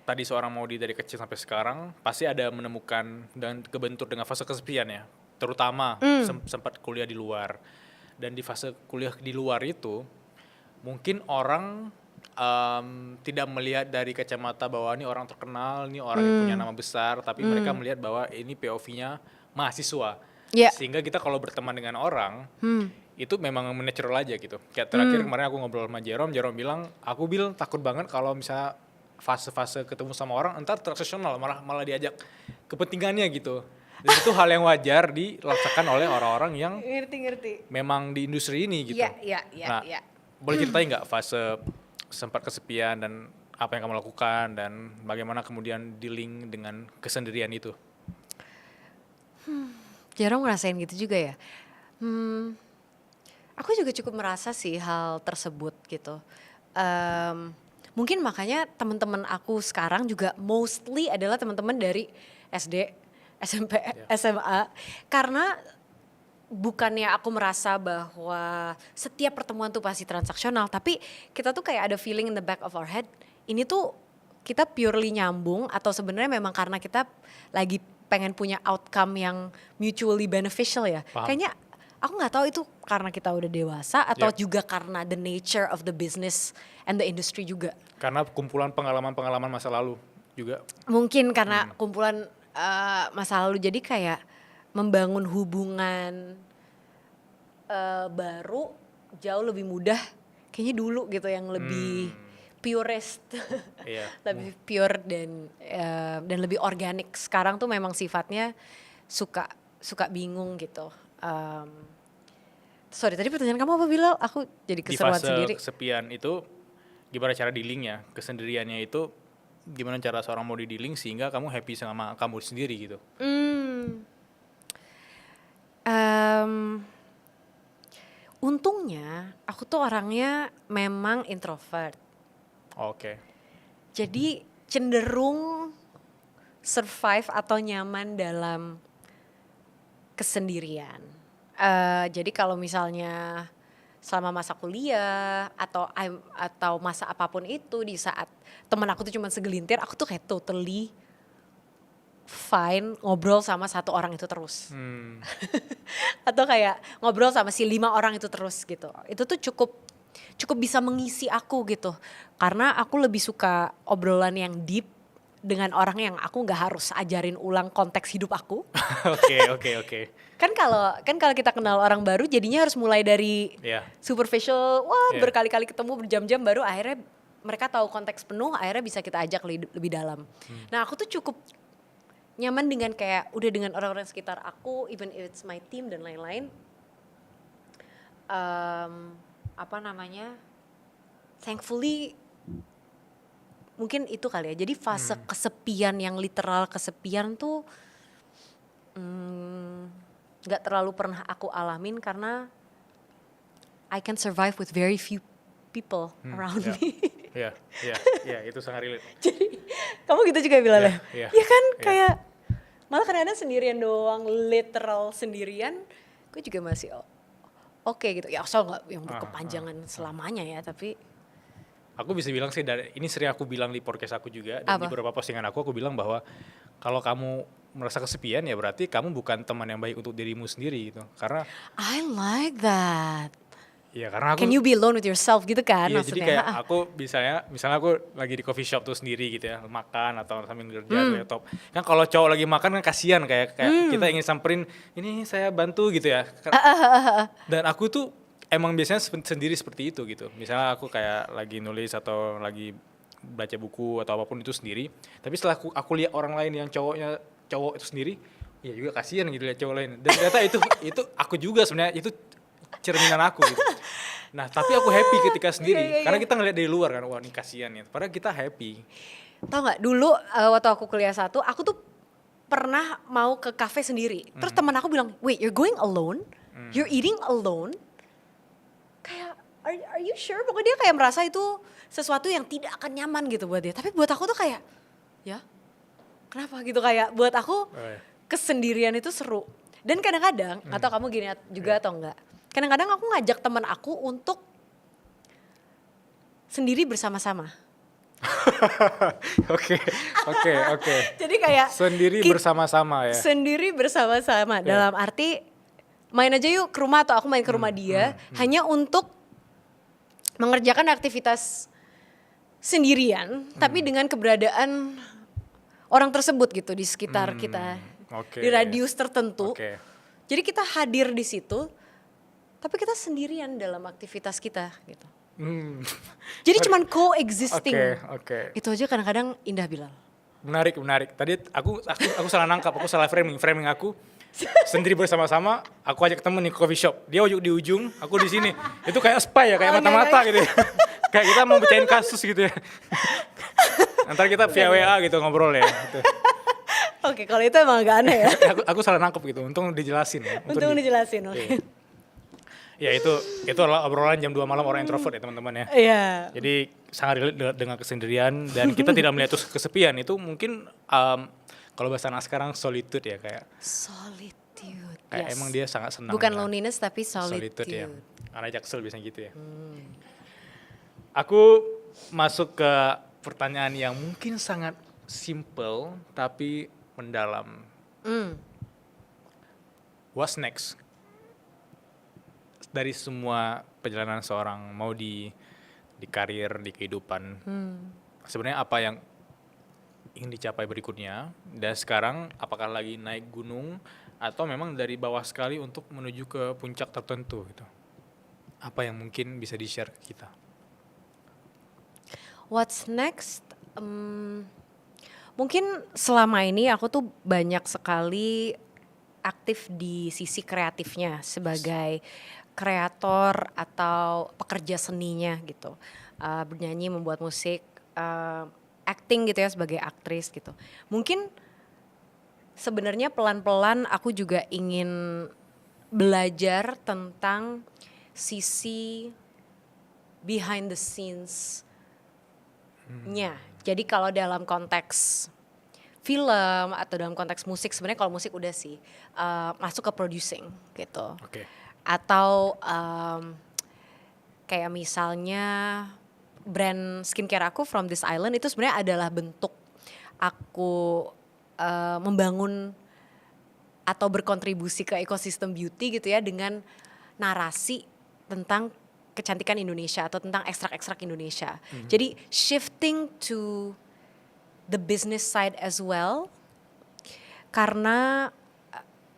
tadi seorang Maudy dari kecil sampai sekarang pasti ada menemukan dan kebentur dengan fase kesepian ya, terutama sempat kuliah di luar. Dan di fase kuliah di luar itu mungkin orang tidak melihat dari kacamata bahwa ini orang terkenal, ini orang yang punya nama besar, tapi mereka melihat bahwa ini POV-nya mahasiswa. Yeah. Sehingga kita kalau berteman dengan orang itu memang natural aja gitu. Kayak terakhir kemarin aku ngobrol sama Jerome bilang, aku takut banget kalau misalnya fase-fase ketemu sama orang entar transaksional, malah diajak kepentingannya gitu. Dan itu hal yang wajar dirasakan oleh orang-orang yang Ngerti. memang di industri ini gitu. Iya. Nah, boleh ceritain nggak fase sempat kesepian dan apa yang kamu lakukan dan bagaimana kemudian dealing dengan kesendirian itu? Jarang ngerasain gitu juga ya. Aku juga cukup merasa sih hal tersebut gitu. Mungkin makanya teman-teman aku sekarang juga mostly adalah teman-teman dari SD, SMP, SMA. Karena bukannya aku merasa bahwa setiap pertemuan tuh pasti transaksional, tapi kita tuh kayak ada feeling in the back of our head, ini tuh kita purely nyambung atau sebenarnya memang karena kita lagi pengen punya outcome yang mutually beneficial ya. Paham. Kayaknya aku nggak tahu itu karena kita udah dewasa atau juga karena the nature of the business and the industry juga. Karena kumpulan pengalaman-pengalaman masa lalu juga. Mungkin karena kumpulan masa lalu, jadi kayak membangun hubungan baru jauh lebih mudah kayaknya dulu gitu, yang lebih purest, lebih pure dan lebih organik. Sekarang tuh memang sifatnya suka bingung gitu. Sorry, tadi pertanyaan kamu apa, Bilal? Aku jadi keseruan sendiri. Di fase kesepian itu gimana cara dealingnya, kesendiriannya itu gimana cara seorang mau di-dealing sehingga kamu happy sama kamu sendiri gitu? Untungnya aku tuh orangnya memang introvert. Oke. Jadi cenderung survive atau nyaman dalam kesendirian. Jadi kalau misalnya selama masa kuliah atau masa apapun itu, di saat teman aku tuh cuma segelintir, aku tuh kayak totally fine ngobrol sama satu orang itu terus. Atau kayak ngobrol sama si 5 orang itu terus gitu. Itu tuh cukup bisa mengisi aku gitu. Karena aku lebih suka obrolan yang deep dengan orang yang aku nggak harus ajarin ulang konteks hidup aku. Oke. Kan kalau kita kenal orang baru jadinya harus mulai dari Iya. superficial, Iya. berkali-kali ketemu berjam-jam baru akhirnya mereka tahu konteks penuh, akhirnya bisa kita ajak lebih dalam. Nah, aku tuh cukup nyaman dengan kayak udah dengan orang-orang sekitar aku, even if it's my team dan lain-lain. Thankfully mungkin itu kali ya. Jadi fase kesepian yang literal kesepian tuh nggak terlalu pernah aku alamin karena I can survive with very few people around Iya. me. Iya, itu sangat relate. Jadi kamu gitu juga bilang ya? Iya. Ya kan Iya. kayak malah kadang-kadang sendirian doang, literal sendirian, gue juga masih oke gitu. Ya asal nggak yang berkepanjangan selamanya ya, tapi Aku bisa bilang sih, ini sering aku bilang di podcast aku juga, dan di Apa? beberapa postingan aku bilang bahwa kalau kamu merasa kesepian ya berarti kamu bukan teman yang baik untuk dirimu sendiri gitu. Karena I like that. karena aku Can you be alone with yourself gitu kan iya, jadi maksudnya? kayak aku misalnya aku lagi di coffee shop tuh sendiri gitu ya, makan atau sambil kerja di laptop. Kan kalau cowok lagi makan kan kasihan kayak kita ingin samperin, ini saya bantu gitu ya. Dan aku tuh emang biasanya sendiri seperti itu gitu. Misalnya aku kayak lagi nulis atau lagi baca buku atau apapun itu sendiri. Tapi setelah aku lihat orang lain yang cowok itu sendiri, ya juga kasihan gitu lihat cowok lain. Dan ternyata itu aku juga sebenarnya, itu cerminan aku gitu. Nah, tapi aku happy ketika sendiri. Iya. Karena kita ngeliat dari luar kan, wah ini kasihan ya. Padahal kita happy. Tahu nggak dulu waktu aku kuliah 1, aku tuh pernah mau ke kafe sendiri. Terus teman aku bilang, wait, you're going alone? You're eating alone? Kayak, are you sure? Pokoknya dia kayak merasa itu sesuatu yang tidak akan nyaman gitu buat dia. Tapi buat aku tuh kayak, ya kenapa gitu, kayak buat aku Oh, iya. kesendirian itu seru. Dan kadang-kadang, atau kamu gini juga atau enggak, kadang-kadang aku ngajak teman aku untuk sendiri bersama-sama. Oke. Jadi kayak Sendiri bersama-sama ya. sendiri bersama-sama dalam arti main aja yuk ke rumah atau aku main ke rumah dia hanya untuk mengerjakan aktivitas sendirian tapi dengan keberadaan orang tersebut gitu di sekitar kita, Oke. di radius tertentu. Oke. Jadi kita hadir di situ tapi kita sendirian dalam aktivitas kita gitu. Jadi cuman coexisting. Oke. Itu aja kadang-kadang indah, Bilal. Menarik. Tadi aku salah nangkap, aku salah framing aku sendiri bersama-sama, aku ajak temen nih ke coffee shop. Dia di ujung, aku di sini. Itu kayak spy ya, kayak mata-mata gitu ya. Kayak kita mau bacain kasus gitu ya. Ntar kita via WA gitu ngobrol ya. Gitu. Oke, kalau itu emang agak aneh ya. Aku salah nangkap gitu, untung dijelasin ya. Untung dijelasin, oke. Iya. Ya itu adalah obrolan jam 2 malam orang introvert ya teman-teman ya. Iya. Jadi sangat relate dengan kesendirian dan kita tidak melihat itu kesepian. Itu mungkin kalau bahasa anak sekarang solitude ya, kayak Solitude. kayak Yes. emang dia sangat senang. Bukan dengan loneliness tapi solitude. ya. Anak Jaksel biasanya gitu ya. Aku masuk ke pertanyaan yang mungkin sangat simple tapi mendalam. What's next? Dari semua perjalanan seorang, mau di karir, di kehidupan, sebenarnya apa yang ingin dicapai berikutnya? Dan sekarang apakah lagi naik gunung atau memang dari bawah sekali untuk menuju ke puncak tertentu gitu? Apa yang mungkin bisa di-share ke kita? What's next? Mungkin selama ini aku tuh banyak sekali aktif di sisi kreatifnya sebagai kreator atau pekerja seninya gitu. Bernyanyi, membuat musik, acting gitu ya sebagai aktris gitu. Mungkin sebenarnya pelan-pelan aku juga ingin belajar tentang sisi behind the scenes-nya. Jadi kalau dalam konteks film atau dalam konteks musik, sebenarnya kalau musik udah sih masuk ke producing gitu. Oke. Atau kayak misalnya brand skincare aku From This Island itu sebenarnya adalah bentuk aku membangun atau berkontribusi ke ekosistem beauty gitu ya dengan narasi tentang kecantikan Indonesia atau tentang ekstrak-ekstrak Indonesia. Jadi shifting to the business side as well, karena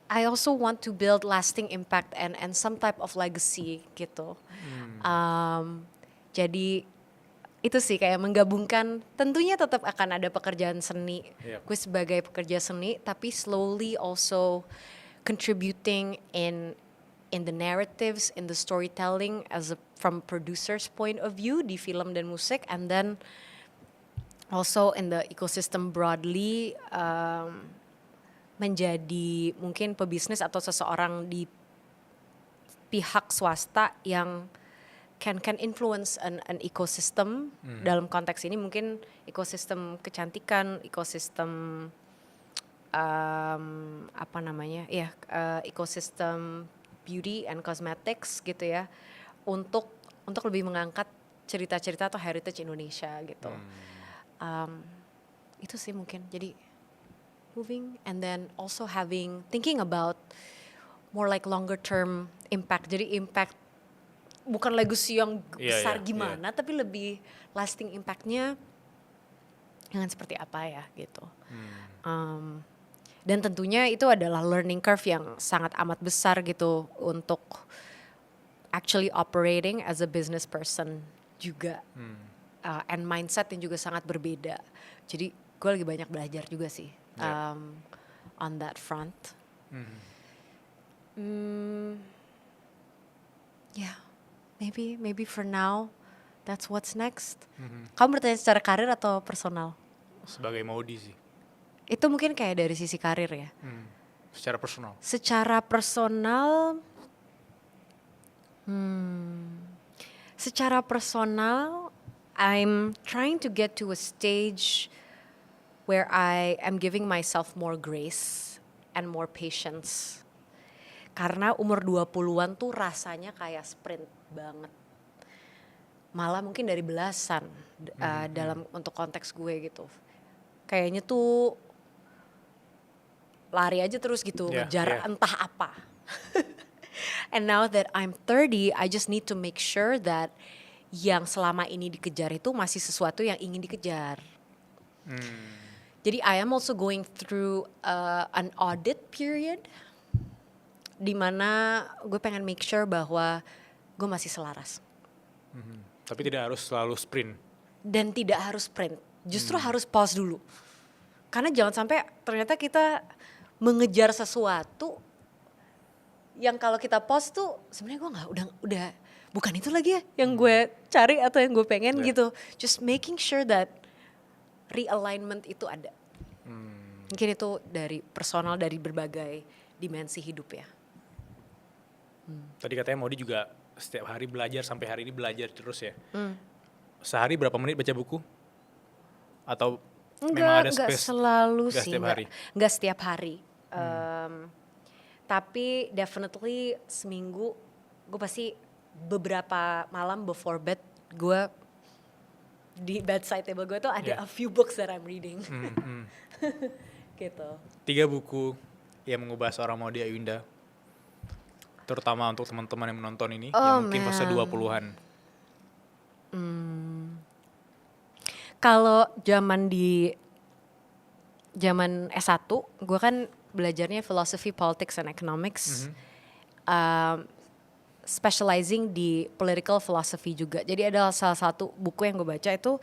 I also want to build lasting impact and some type of legacy gitu. Jadi itu sih kayak menggabungkan, tentunya tetap akan ada pekerjaan seni. Yep. Gue sebagai pekerja seni, tapi slowly also contributing in the narratives, in the storytelling from producer's point of view di film dan musik, and then also in the ecosystem broadly, menjadi mungkin pebisnis atau seseorang di pihak swasta yang can influence an ecosystem. Dalam konteks ini mungkin ekosistem kecantikan, ekosistem ekosistem beauty and cosmetics gitu ya, untuk lebih mengangkat cerita-cerita atau heritage Indonesia gitu. Itu sih mungkin, jadi moving and then also thinking about more like longer term impact. Jadi impact bukan legacy yang besar gimana, tapi lebih lasting impactnya dengan seperti apa ya gitu. Dan tentunya itu adalah learning curve yang sangat amat besar gitu untuk actually operating as a business person juga. And mindset yang juga sangat berbeda. Jadi gue lagi banyak belajar juga sih on that front. Yeah, maybe for now that's what's next. Kamu bertanya secara karir atau personal? Sebagai Maudi sih. Itu mungkin kayak dari sisi karir ya. Secara personal. Secara personal, I'm trying to get to a stage where I am giving myself more grace and more patience. Karena umur 20-an tuh rasanya kayak sprint banget. Malah mungkin dari belasan dalam untuk konteks gue gitu. Kayaknya tuh lari aja terus gitu, ngejar entah apa. And now that I'm 30, I just need to make sure that yang selama ini dikejar itu masih sesuatu yang ingin dikejar. Jadi I am also going through an audit period, di mana gue pengen make sure bahwa gue masih selaras. Tapi tidak harus selalu sprint. Dan tidak harus sprint, justru harus pause dulu. Karena jangan sampai ternyata kita mengejar sesuatu yang kalau kita pause tuh sebenarnya gue udah bukan itu lagi ya yang gue cari atau yang gue pengen gitu. Just making sure that realignment itu ada. Mungkin itu dari personal, dari berbagai dimensi hidup ya. Tadi katanya Maudi juga setiap hari belajar, sampai hari ini belajar terus ya. Sehari berapa menit baca buku? Atau memang ada space? Enggak selalu Enggak sih. Setiap hari? Enggak setiap hari. Tapi definitely seminggu gue pasti beberapa malam before bed gue di bedside table gue tuh ada a few books that I'm reading. Gitu. 3 buku yang mengubah seorang Maudi Ayunda, terutama untuk teman-teman yang menonton ini yang mungkin fase 20-an. Kalau zaman S1 gue kan belajarnya philosophy, politics, and economics. Specializing di political philosophy juga. Jadi ada salah satu buku yang gue baca itu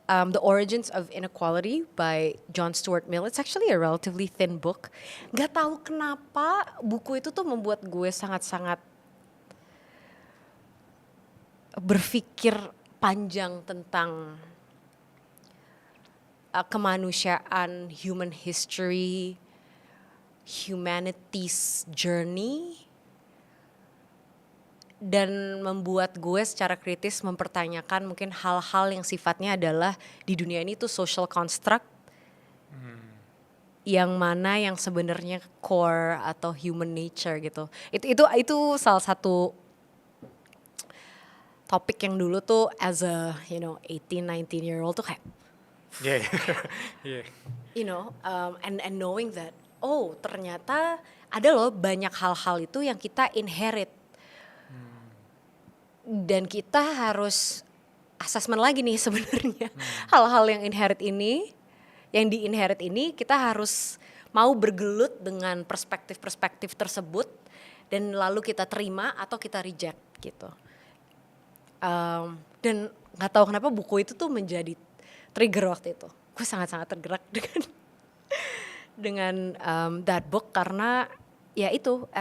The Origins of Inequality by John Stuart Mill. It's actually a relatively thin book. Gak tahu kenapa buku itu tuh membuat gue sangat-sangat berpikir panjang tentang kemanusiaan, human history, humanity's journey, dan membuat gue secara kritis mempertanyakan mungkin hal-hal yang sifatnya adalah di dunia ini tuh social construct yang mana yang sebenarnya core atau human nature gitu. Itu salah satu topik yang dulu tuh as a 18-19 year old tuh kayak Yeah. Yeah. and knowing that ternyata ada loh banyak hal-hal itu yang kita inherit. Dan kita harus assessment lagi nih sebenarnya hal-hal yang di-inherit ini kita harus mau bergelut dengan perspektif-perspektif tersebut dan lalu kita terima atau kita reject gitu. Dan nggak tahu kenapa buku itu tuh menjadi trigger waktu itu. Gue sangat-sangat tergerak dengan that book karena ya itu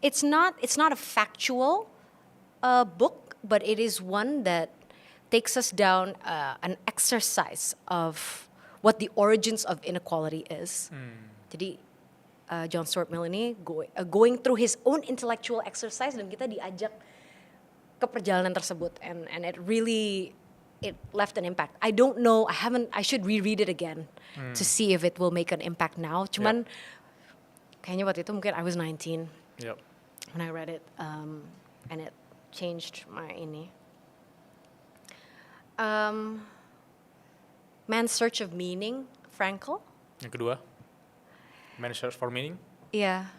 it's not a factual book, but it is one that takes us down an exercise of what the origins of inequality is. Jadi John Stuart Mill ini going through his own intellectual exercise dan kita diajak ke perjalanan tersebut and it left an impact. I don't know, I should reread it again to see if it will make an impact now. Cuman kayaknya waktu itu mungkin I was 19 when I read it and it changed my Man's Search of Meaning, Frankl. Yang kedua, Man's Search for Meaning. Iya,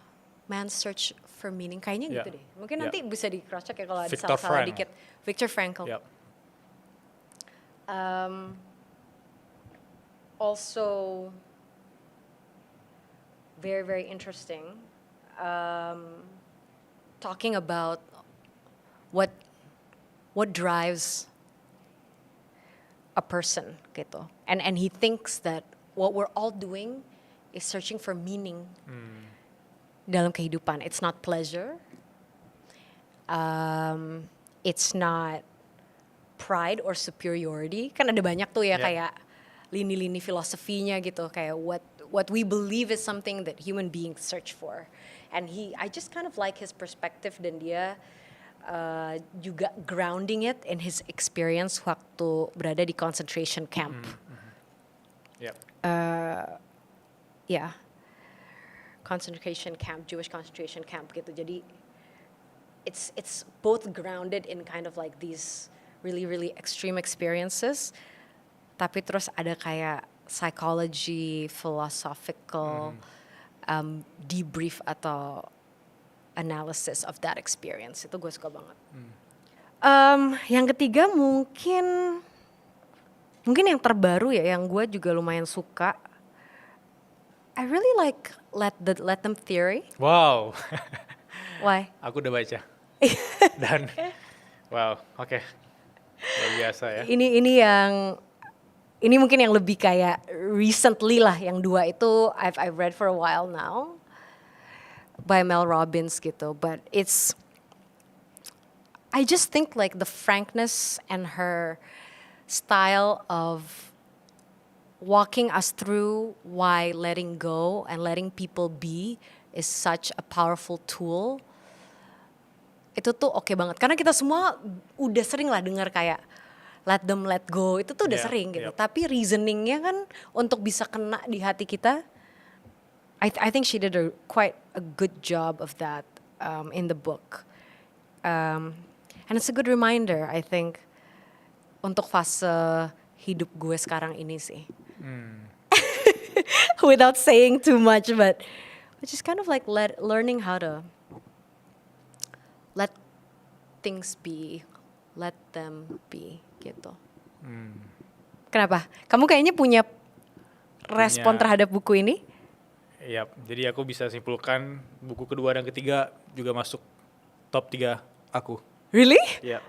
Man's Search for Meaning, kayaknya gitu deh. Mungkin nanti bisa di cross check ya kalau ada salah-salah dikit. Viktor Frankl. Also very, very interesting. Talking about what drives a person gitu. And he thinks that what we're all doing is searching for meaning dalam kehidupan. It's not pleasure. It's not pride or superiority. Kan ada banyak tuh ya kayak lini-lini filosofinya gitu, kayak what we believe is something that human beings search for. And I just kind of like his perspective dan dia juga grounding it in his experience waktu berada di concentration camp. Concentration camp, Jewish concentration camp gitu. Jadi it's both grounded in kind of like these really, really extreme experiences, tapi terus ada kayak psychology, philosophical debrief atau analysis of that experience. Itu gue suka banget. Yang ketiga mungkin yang terbaru ya, yang gue juga lumayan suka. I really like Let Them Theory. Wow. Why? Aku udah baca. Dan wow, oke. Luar biasa ya. Ini mungkin yang lebih kayak recently lah, yang dua itu I've read for a while now by Mel Robbins gitu, but I just think like the frankness and her style of walking us through why letting go and letting people be is such a powerful tool. Itu tuh oke banget karena kita semua udah sering lah dengar kayak let them let go, itu tuh udah sering gitu. Tapi reasoningnya kan untuk bisa kena di hati kita, I think she did quite a good job of that in the book. And it's a good reminder, I think, untuk fase hidup gue sekarang ini sih. Without saying too much, but just kind of like learning how to let things be, let them be gitu. Kenapa? Kamu kayaknya punya respon terhadap buku ini? Iya, jadi aku bisa simpulkan buku kedua dan ketiga juga masuk top 3 aku. Really? Iya.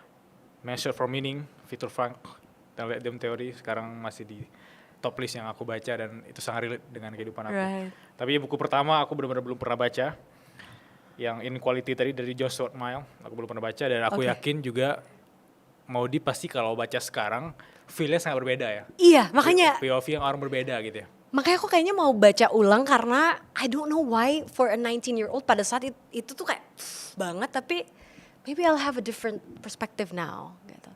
Man's Search for Meaning, Viktor Frankl, dan Let Them Theory sekarang masih di top list yang aku baca dan itu sangat relate dengan kehidupan aku. Right. Tapi buku pertama aku benar-benar belum pernah baca, yang Inequality tadi dari John Stuart Mill, aku belum pernah baca dan aku yakin juga Maudie pasti kalau baca sekarang feel-nya sangat berbeda ya. Iya, makanya POV yang orang berbeda gitu ya. Makanya aku kayaknya mau baca ulang karena I don't know why for a 19-year-old pada saat itu tuh kayak banget, tapi maybe I'll have a different perspective now gitu.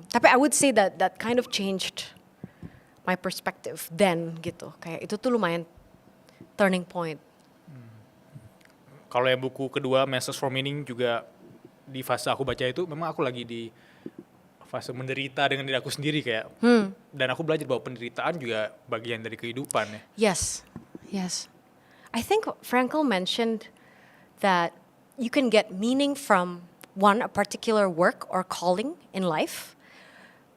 Tapi I would say that kind of changed my perspective then gitu. Kayak itu tuh lumayan turning point. Kalau yang buku kedua Masters for Meaning juga di fase aku baca itu memang aku lagi di fase menderita dengan diri aku sendiri kayak. Dan aku belajar bahwa penderitaan juga bagian dari kehidupan ya. Yes. I think Frankl mentioned that you can get meaning from one, a particular work or calling in life.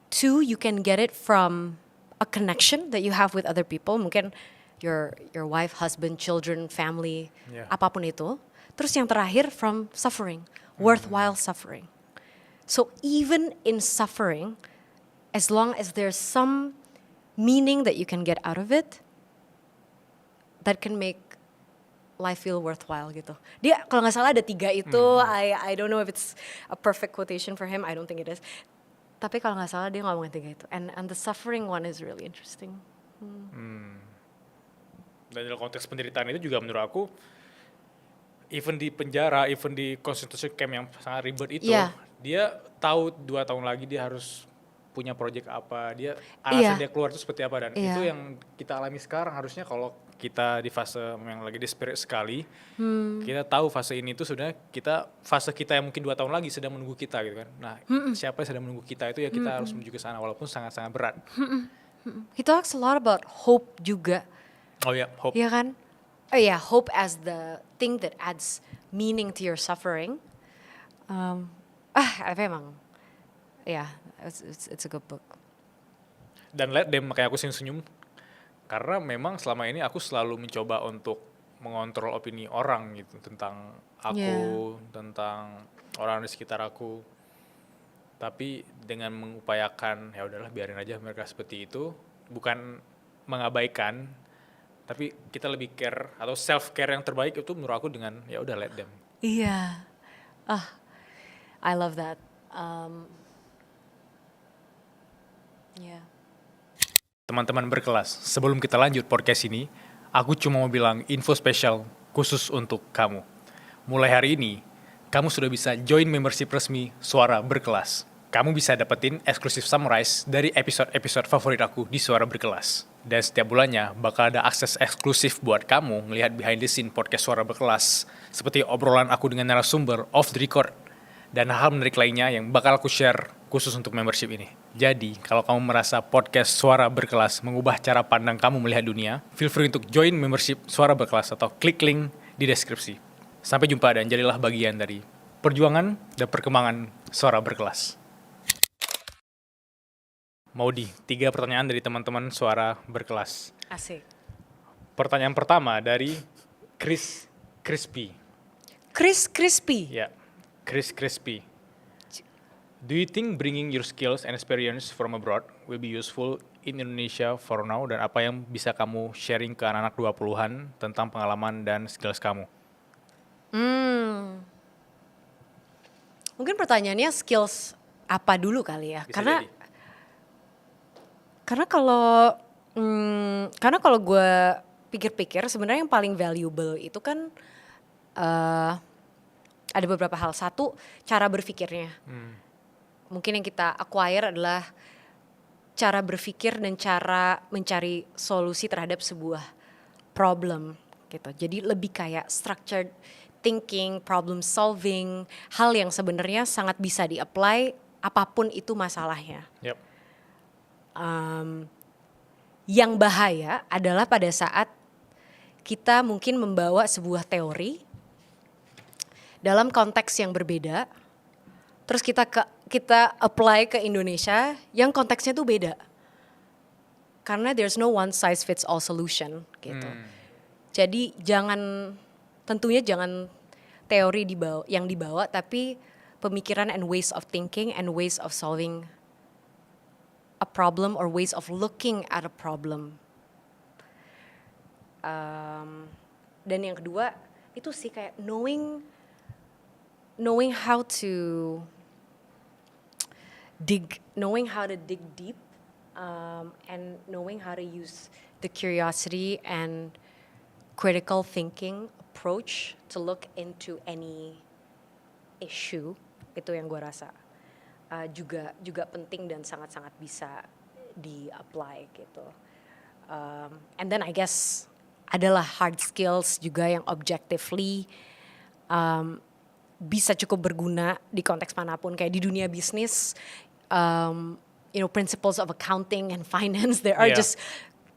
Two, you can get it from a connection that you have with other people. Mungkin your wife, husband, children, family, apapun itu. Terus yang terakhir from suffering, worthwhile suffering. So even in suffering, as long as there's some meaning that you can get out of it, that can make life feel worthwhile gitu. Dia kalau nggak salah ada 3 itu. I don't know if it's a perfect quotation for him. I don't think it is. Tapi kalau nggak salah dia ngomongin 3 itu. And the suffering one is really interesting. Dan dalam konteks penderitaan itu juga menurut aku, even di penjara, even di concentration camp yang sangat ribet itu, dia tahu 2 tahun lagi dia harus punya project apa, dia alasan dia keluar itu seperti apa, dan itu yang kita alami sekarang. Harusnya kalau kita di fase yang lagi desperate sekali, kita tahu fase ini tuh sebenarnya fase kita yang mungkin 2 tahun lagi sedang menunggu kita gitu kan. Nah, siapa yang sedang menunggu kita itu ya kita harus menuju ke sana walaupun sangat-sangat berat. He talks a lot about hope juga. Oh ya, hope. Iya kan? Oh yeah, hope as the thing that adds meaning to your suffering. Tapi emang, it's a good book. Dan Let Them, makanya aku senyum-senyum karena memang selama ini aku selalu mencoba untuk mengontrol opini orang gitu tentang aku, tentang orang di sekitar aku. Tapi dengan mengupayakan ya udahlah biarin aja mereka seperti itu, bukan mengabaikan, tapi kita lebih care atau self care yang terbaik itu menurut aku dengan ya udah let them. Iya. I love that. Teman-teman berkelas, sebelum kita lanjut podcast ini, aku cuma mau bilang info spesial khusus untuk kamu. Mulai hari ini, kamu sudah bisa join membership resmi Suara Berkelas. Kamu bisa dapetin eksklusif summarize dari episode-episode favorit aku di Suara Berkelas. Dan setiap bulannya bakal ada akses eksklusif buat kamu ngelihat behind the scene podcast Suara Berkelas, seperti obrolan aku dengan narasumber off the record, dan hal menarik lainnya yang bakal aku share khusus untuk membership ini. Jadi, kalau kamu merasa podcast Suara Berkelas mengubah cara pandang kamu melihat dunia, feel free untuk join membership Suara Berkelas atau klik link di deskripsi. Sampai jumpa dan jadilah bagian dari perjuangan dan perkembangan Suara Berkelas. Maudi, 3 pertanyaan dari teman-teman Suara Berkelas. Asik. Pertanyaan pertama dari Chris Crispy. Chris Crispy? Ya, Chris Crispy. Do you think bringing your skills and experience from abroad will be useful in Indonesia for now? Dan apa yang bisa kamu sharing ke anak-anak 20-an tentang pengalaman dan skills kamu? Mungkin pertanyaannya skills apa dulu kali ya? Bisa Karena jadi. karena kalau gue pikir-pikir sebenarnya yang paling valuable itu kan ada beberapa hal. Satu, cara berpikirnya. Mungkin yang kita acquire adalah cara berpikir dan cara mencari solusi terhadap sebuah problem gitu. Jadi lebih kayak structured thinking, problem solving, hal yang sebenarnya sangat bisa di-apply apapun itu masalahnya. Yep. Yang bahaya adalah pada saat kita mungkin membawa sebuah teori dalam konteks yang berbeda, terus kita apply ke Indonesia yang konteksnya tuh beda. Karena there's no one size fits all solution gitu. Jadi tentunya jangan teori yang dibawa, tapi pemikiran and ways of thinking and ways of solving a problem or ways of looking at a problem. Dan yang kedua itu sih kayak knowing how to dig deep, and knowing how to use the curiosity and critical thinking approach to look into any issue itu yang gue rasa juga penting dan sangat-sangat bisa di-apply gitu. And then I guess adalah hard skills juga yang objectively bisa cukup berguna di konteks manapun, kayak di dunia bisnis, principles of accounting and finance, there are just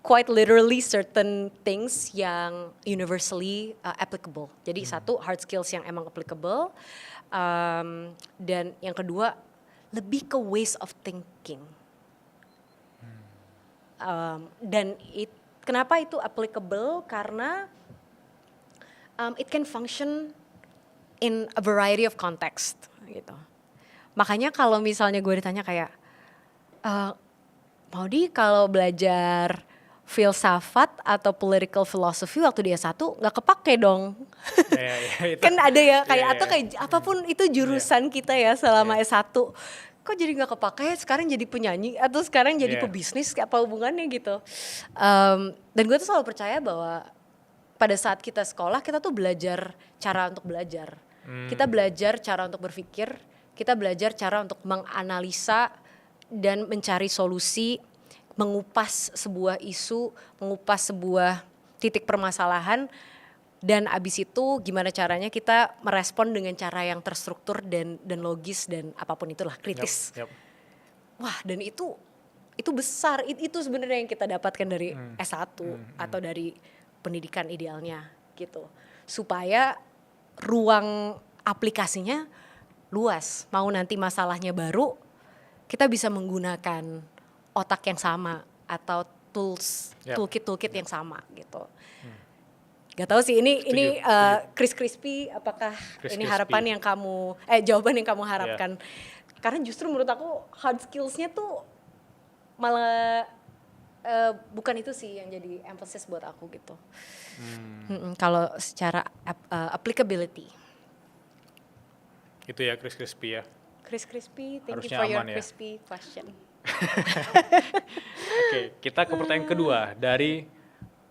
quite literally certain things yang universally applicable. Jadi satu, hard skills yang emang applicable, dan yang kedua lebih ke ways of thinking. Dan kenapa itu applicable? Karena it can function in a variety of context gitu. Makanya kalau misalnya gue ditanya kayak, Maudi kalau belajar filsafat atau political philosophy waktu di S1 nggak kepake dong. Kan ada ya kayak atau kayak apapun itu jurusan kita ya selama S1. Kok jadi nggak kepake, sekarang jadi penyanyi atau sekarang jadi pebisnis, apa hubungannya gitu. Dan gue tuh selalu percaya bahwa pada saat kita sekolah kita tuh belajar cara untuk belajar. Kita belajar cara untuk berpikir, kita belajar cara untuk menganalisa dan mencari solusi, mengupas sebuah isu, mengupas sebuah titik permasalahan, dan abis itu gimana caranya kita merespon dengan cara yang terstruktur dan logis dan apapun itulah, kritis. Wah, dan itu besar, itu sebenarnya yang kita dapatkan dari S1 atau dari pendidikan idealnya gitu. Supaya ruang aplikasinya luas, mau nanti masalahnya baru, kita bisa menggunakan otak yang sama atau toolkit yang sama gitu. Gak tahu sih ini Chris Crispy, apakah ini harapan yang kamu jawaban yang kamu harapkan? Karena justru menurut aku hard skills-nya tuh malah bukan itu sih yang jadi emphasis buat aku gitu. Kalau secara applicability. Itu ya Chris Crispy ya. Chris Crispy, thank Harusnya you for your aman, crispy question. Oke, kita ke pertanyaan kedua dari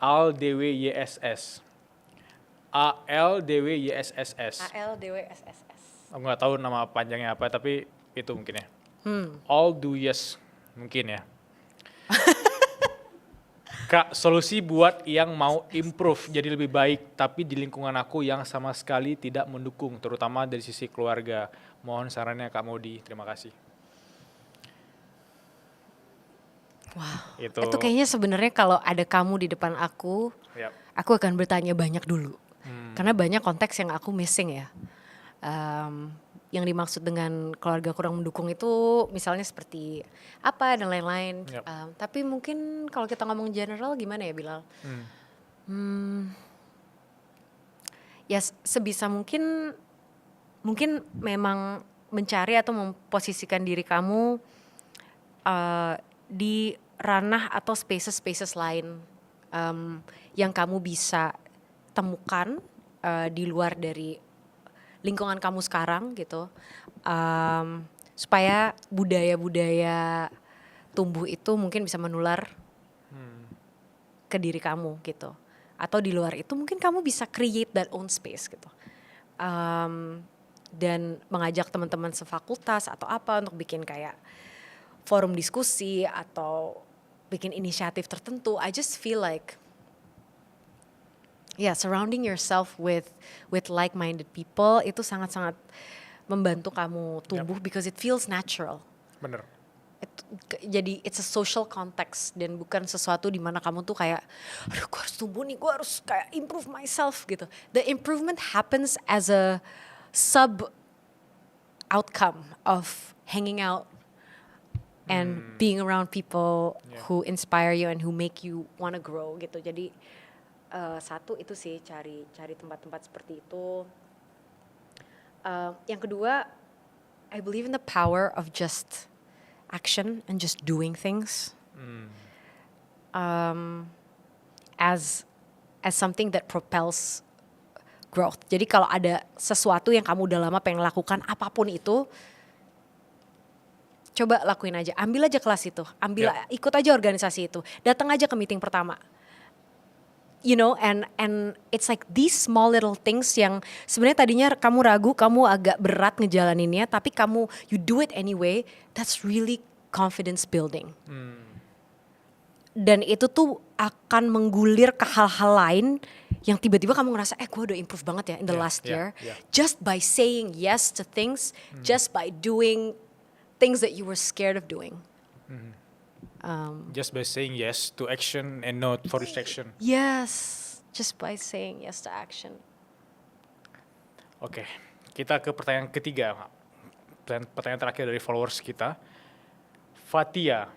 ALDWYSS. ALDWYSSS. Aku nggak tahu nama panjangnya apa, tapi itu mungkin ya. All do yes mungkin ya. Kak, solusi buat yang mau improve jadi lebih baik, tapi di lingkungan aku yang sama sekali tidak mendukung, terutama dari sisi keluarga. Mohon sarannya Kak Maudi, terima kasih. Wow, itu kayaknya sebenarnya kalau ada kamu di depan aku akan bertanya banyak dulu. Karena banyak konteks yang aku missing ya. Yang dimaksud dengan keluarga kurang mendukung itu misalnya seperti apa dan lain-lain. Tapi mungkin kalau kita ngomong general gimana ya Bilal? Ya sebisa mungkin memang mencari atau memposisikan diri kamu di ranah atau spaces lain yang kamu bisa temukan di luar dari lingkungan kamu sekarang gitu, supaya budaya-budaya tumbuh itu mungkin bisa menular ke diri kamu gitu, atau di luar itu mungkin kamu bisa create that own space gitu, dan mengajak teman-teman sefakultas atau apa untuk bikin kayak forum diskusi atau bikin inisiatif tertentu. I just feel like surrounding yourself with like-minded people itu sangat-sangat membantu kamu tumbuh because it feels natural. Bener. Jadi it's a social context dan bukan sesuatu di mana kamu tuh kayak, aduh gue harus tumbuh nih, gue harus kayak improve myself gitu. The improvement happens as a sub outcome of hanging out and being around people who inspire you and who make you wanna grow gitu. Jadi satu itu sih, cari tempat-tempat seperti itu. Yang kedua, I believe in the power of just action and just doing things as something that propels growth. Jadi kalau ada sesuatu yang kamu udah lama pengen lakukan, apapun itu, coba lakuin aja. Ambil aja kelas itu, ikut aja organisasi itu, datang aja ke meeting pertama. you know, and it's like these small little things yang sebenarnya tadinya kamu ragu, kamu agak berat ngejalaninnya, tapi you do it anyway. That's really confidence building. Dan itu tuh akan menggulir ke hal-hal lain yang tiba-tiba kamu ngerasa gue udah improve banget ya in the last year. Just by saying yes to things, just by doing things that you were scared of doing. Just by saying yes to action and no for distraction. Yes, just by saying yes to action. Oke, kita ke pertanyaan ketiga. Pertanyaan terakhir dari followers kita. Fatia_PTR.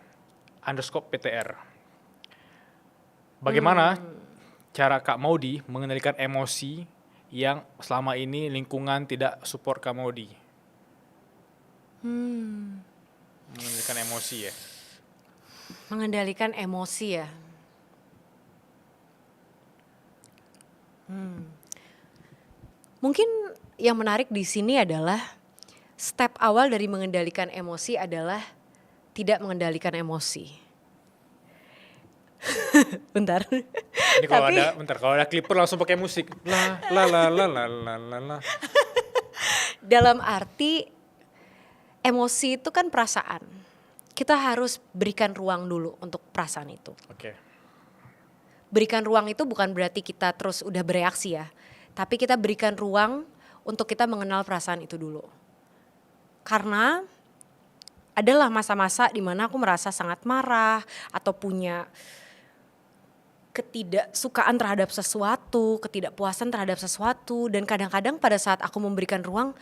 Bagaimana cara Kak Maudy mengendalikan emosi yang selama ini lingkungan tidak support Kak Maudy? Mengendalikan emosi ya. Mengendalikan emosi ya. Mungkin yang menarik di sini adalah step awal dari mengendalikan emosi adalah tidak mengendalikan emosi. Bentar. Ini kalau ada clipper langsung pakai musik. La la la la la la la la. Dalam arti emosi itu kan perasaan. Kita harus berikan ruang dulu untuk perasaan itu. Oke. Berikan ruang itu bukan berarti kita terus udah bereaksi ya. Tapi kita berikan ruang untuk kita mengenal perasaan itu dulu. Karena adalah masa-masa di mana aku merasa sangat marah atau punya ketidaksukaan terhadap sesuatu, ketidakpuasan terhadap sesuatu, dan kadang-kadang pada saat aku memberikan ruang,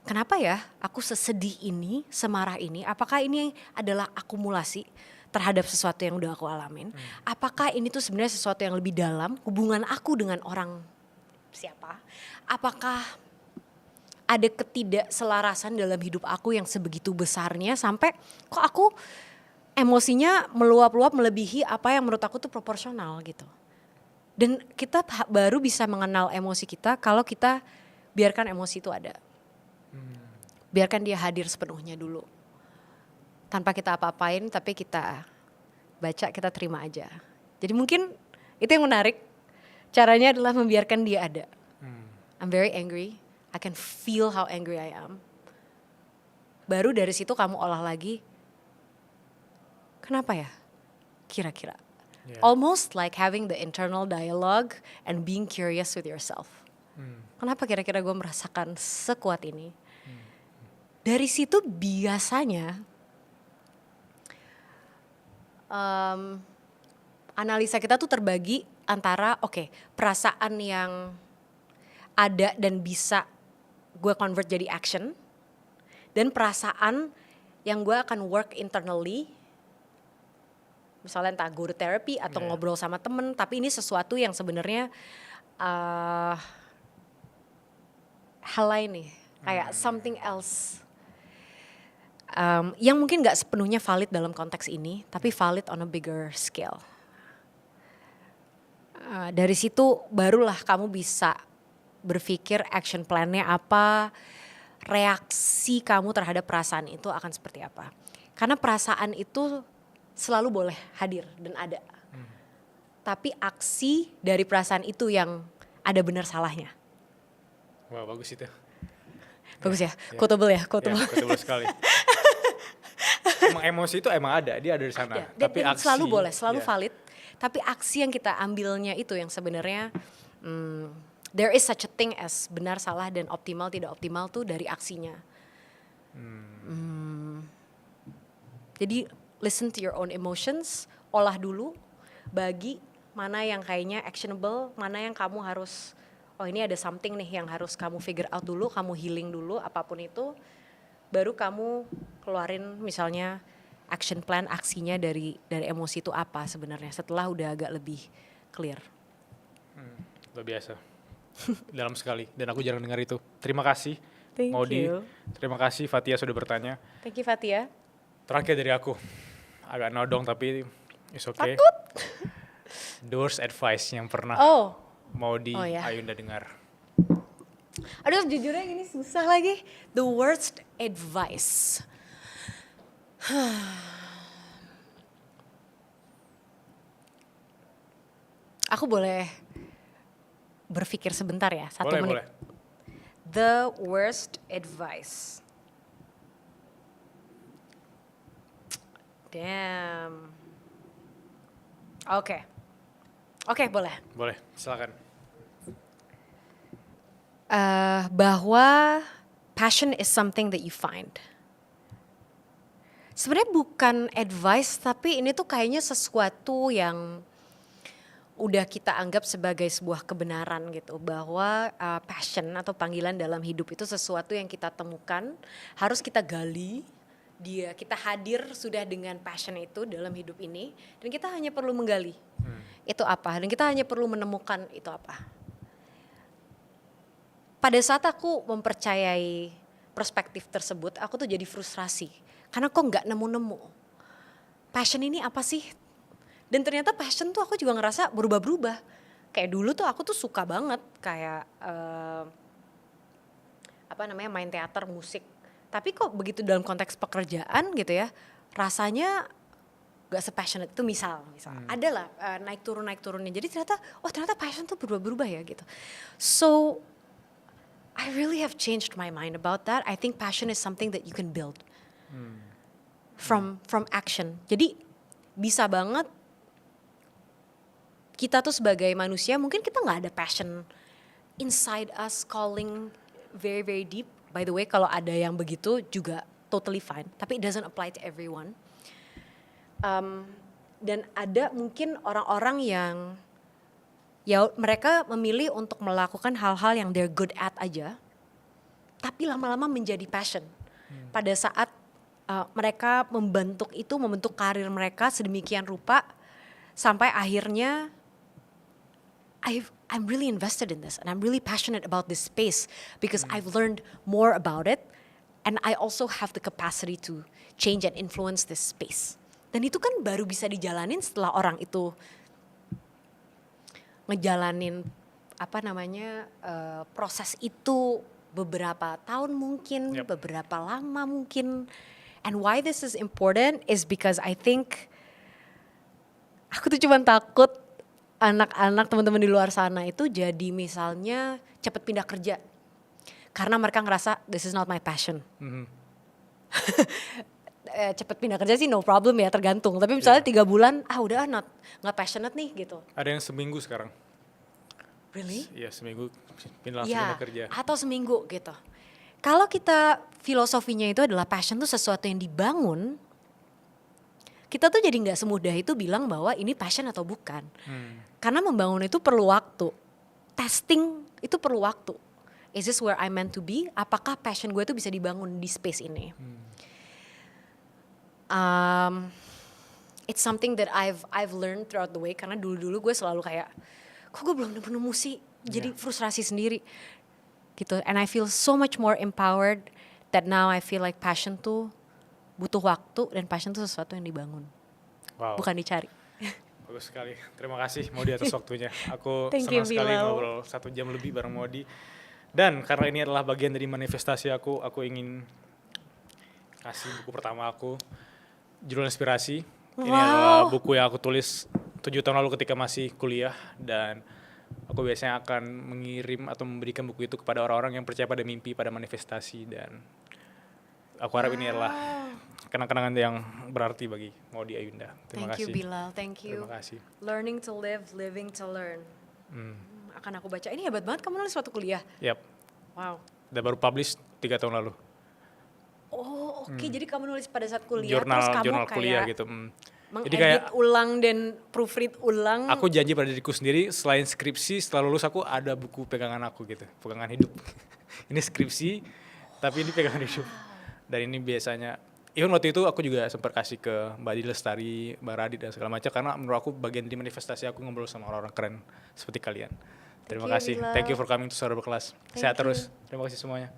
kenapa ya aku sesedih ini, semarah ini, apakah ini adalah akumulasi terhadap sesuatu yang udah aku alamin? Apakah ini tuh sebenarnya sesuatu yang lebih dalam, hubungan aku dengan orang siapa? Apakah ada ketidakselarasan dalam hidup aku yang sebegitu besarnya sampai kok aku emosinya meluap-luap melebihi apa yang menurut aku tuh proporsional gitu. Dan kita baru bisa mengenal emosi kita kalau kita biarkan emosi itu ada. Biarkan dia hadir sepenuhnya dulu. Tanpa kita apa-apain tapi kita baca, kita terima aja. Jadi mungkin itu yang menarik. Caranya adalah membiarkan dia ada. I'm very angry. I can feel how angry I am. Baru dari situ kamu olah lagi. Kenapa ya? Kira-kira. Yeah. Almost like having the internal dialogue and being curious with yourself. Kenapa kira-kira gue merasakan sekuat ini? Dari situ biasanya analisa kita tuh terbagi antara perasaan yang ada dan bisa gue convert jadi action, dan perasaan yang gue akan work internally, misalnya entah go to therapy atau ngobrol sama temen, tapi ini sesuatu yang sebenarnya hal lain nih, kayak something else yang mungkin gak sepenuhnya valid dalam konteks ini, tapi valid on a bigger scale. Dari situ barulah kamu bisa berpikir action plan-nya apa, reaksi kamu terhadap perasaan itu akan seperti apa. Karena perasaan itu selalu boleh hadir dan ada. Tapi aksi dari perasaan itu yang ada benar salahnya. Wah, bagus itu. Bagus ya, quotable ya, quotable. Ya, quotable sekali. Emang emosi itu emang ada, dia ada di sana. Ya, tapi dan aksi selalu boleh, selalu valid. Tapi aksi yang kita ambilnya itu yang sebenarnya there is such a thing as benar, salah, dan optimal, tidak optimal tuh dari aksinya. Jadi listen to your own emotions, olah dulu, bagi mana yang kayaknya actionable, mana yang kamu harus, ini ada something nih yang harus kamu figure out dulu, kamu healing dulu, apapun itu, baru kamu keluarin misalnya action plan, aksinya dari emosi itu apa sebenarnya setelah udah agak lebih clear. Luar biasa. Dalam sekali, dan aku jarang dengar itu. Terima kasih Maudy. Terima kasih Fatia sudah bertanya. Thank you Fatia. Terakhir dari aku, agak nodong tapi it's okay. Takut. The worst advice yang pernah Maudy Ayunda dengar. Aduh, jujurnya gini susah lagi. The worst advice. Aku boleh berpikir sebentar ya, 1 Boleh, menit. boleh. The worst advice. Damn. Oke. Oke, boleh. Boleh, silakan. Bahwa passion is something that you find. Sebenarnya bukan advice, tapi ini tuh kayaknya sesuatu yang udah kita anggap sebagai sebuah kebenaran gitu, bahwa passion atau panggilan dalam hidup itu sesuatu yang kita temukan, harus kita gali dia, kita hadir sudah dengan passion itu dalam hidup ini, dan kita hanya perlu menggali itu apa, dan kita hanya perlu menemukan itu apa. Pada saat aku mempercayai perspektif tersebut, aku tuh jadi frustrasi karena kok nggak nemu-nemu passion ini apa sih. Dan ternyata passion tuh aku juga ngerasa berubah-berubah. Kayak dulu tuh aku tuh suka banget kayak main teater, musik. Tapi kok begitu dalam konteks pekerjaan gitu ya, rasanya gak se-passionate itu misal. Adalah naik turunnya. Jadi ternyata passion tuh berubah-berubah ya gitu. So I really have changed my mind about that. I think passion is something that you can build from action. Jadi bisa banget kita tuh sebagai manusia mungkin kita nggak ada passion inside us calling very very deep. By the way, kalau ada yang begitu juga totally fine. Tapi it doesn't apply to everyone. Dan ada mungkin orang-orang yang ya mereka memilih untuk melakukan hal-hal yang they're good at aja, tapi lama-lama menjadi passion. Pada saat mereka membentuk karir mereka sedemikian rupa sampai akhirnya I'm really invested in this and I'm really passionate about this space because I've learned more about it and I also have the capacity to change and influence this space. Dan itu kan baru bisa dijalanin setelah orang itu ngejalanin proses itu beberapa tahun mungkin, beberapa lama mungkin. And why this is important is because I think aku tuh cuma takut anak-anak teman-teman di luar sana itu jadi misalnya cepet pindah kerja karena mereka ngerasa this is not my passion. Cepet pindah kerja sih no problem ya, tergantung. Tapi misalnya 3 bulan udah nggak passionate nih gitu. Ada yang seminggu sekarang. Really? Iya, seminggu pindah kerja. Atau seminggu gitu. Kalau kita filosofinya itu adalah passion tuh sesuatu yang dibangun, kita tuh jadi nggak semudah itu bilang bahwa ini passion atau bukan. Karena membangun itu perlu waktu. Testing itu perlu waktu. Is this where I'm meant to be? Apakah passion gue tuh bisa dibangun di space ini? It's something that I've learned throughout the way. Karena dulu gue selalu kayak, kok gue belum nemu sih? Jadi frustrasi sendiri. Gitu. And I feel so much more empowered that now I feel like passion tuh butuh waktu dan passion itu sesuatu yang dibangun, bukan dicari. Bagus sekali, terima kasih Maudy atas waktunya. Aku Thank you, senang sekali Bilal. ngobrol 1 jam lebih bareng Maudy. Dan karena ini adalah bagian dari manifestasi aku ingin kasih buku pertama aku, Judul Inspirasi. Ini adalah buku yang aku tulis 7 tahun lalu ketika masih kuliah, dan aku biasanya akan mengirim atau memberikan buku itu kepada orang-orang yang percaya pada mimpi, pada manifestasi, dan aku harap ini adalah kenang-kenangan yang berarti bagi Maudy Ayunda. Terima kasih. Thank you Bilal, thank you. Terima kasih. Learning to live, living to learn. Akan aku baca. Ini hebat banget kamu nulis waktu kuliah. Yap. Wow. Dan baru publish 3 tahun lalu. Oh oke, jadi kamu nulis pada saat kuliah, terus kamu Jurnal kayak kuliah gitu. Jadi mengedit kayak ulang dan proofread ulang. aku janji pada diriku sendiri, selain skripsi setelah lulus aku ada buku pegangan aku gitu, pegangan hidup. Ini skripsi, tapi ini pegangan hidup. Dan ini biasanya, even waktu itu aku juga sempat kasih ke Mbak Adi Lestari, Mbak Radit dan segala macam, karena menurut aku bagian dari manifestasi aku ngobrol sama orang-orang keren seperti kalian. Terima kasih. Bilal. Thank you for coming to Saudara Berkelas. Sehat you. terus. Terima kasih semuanya.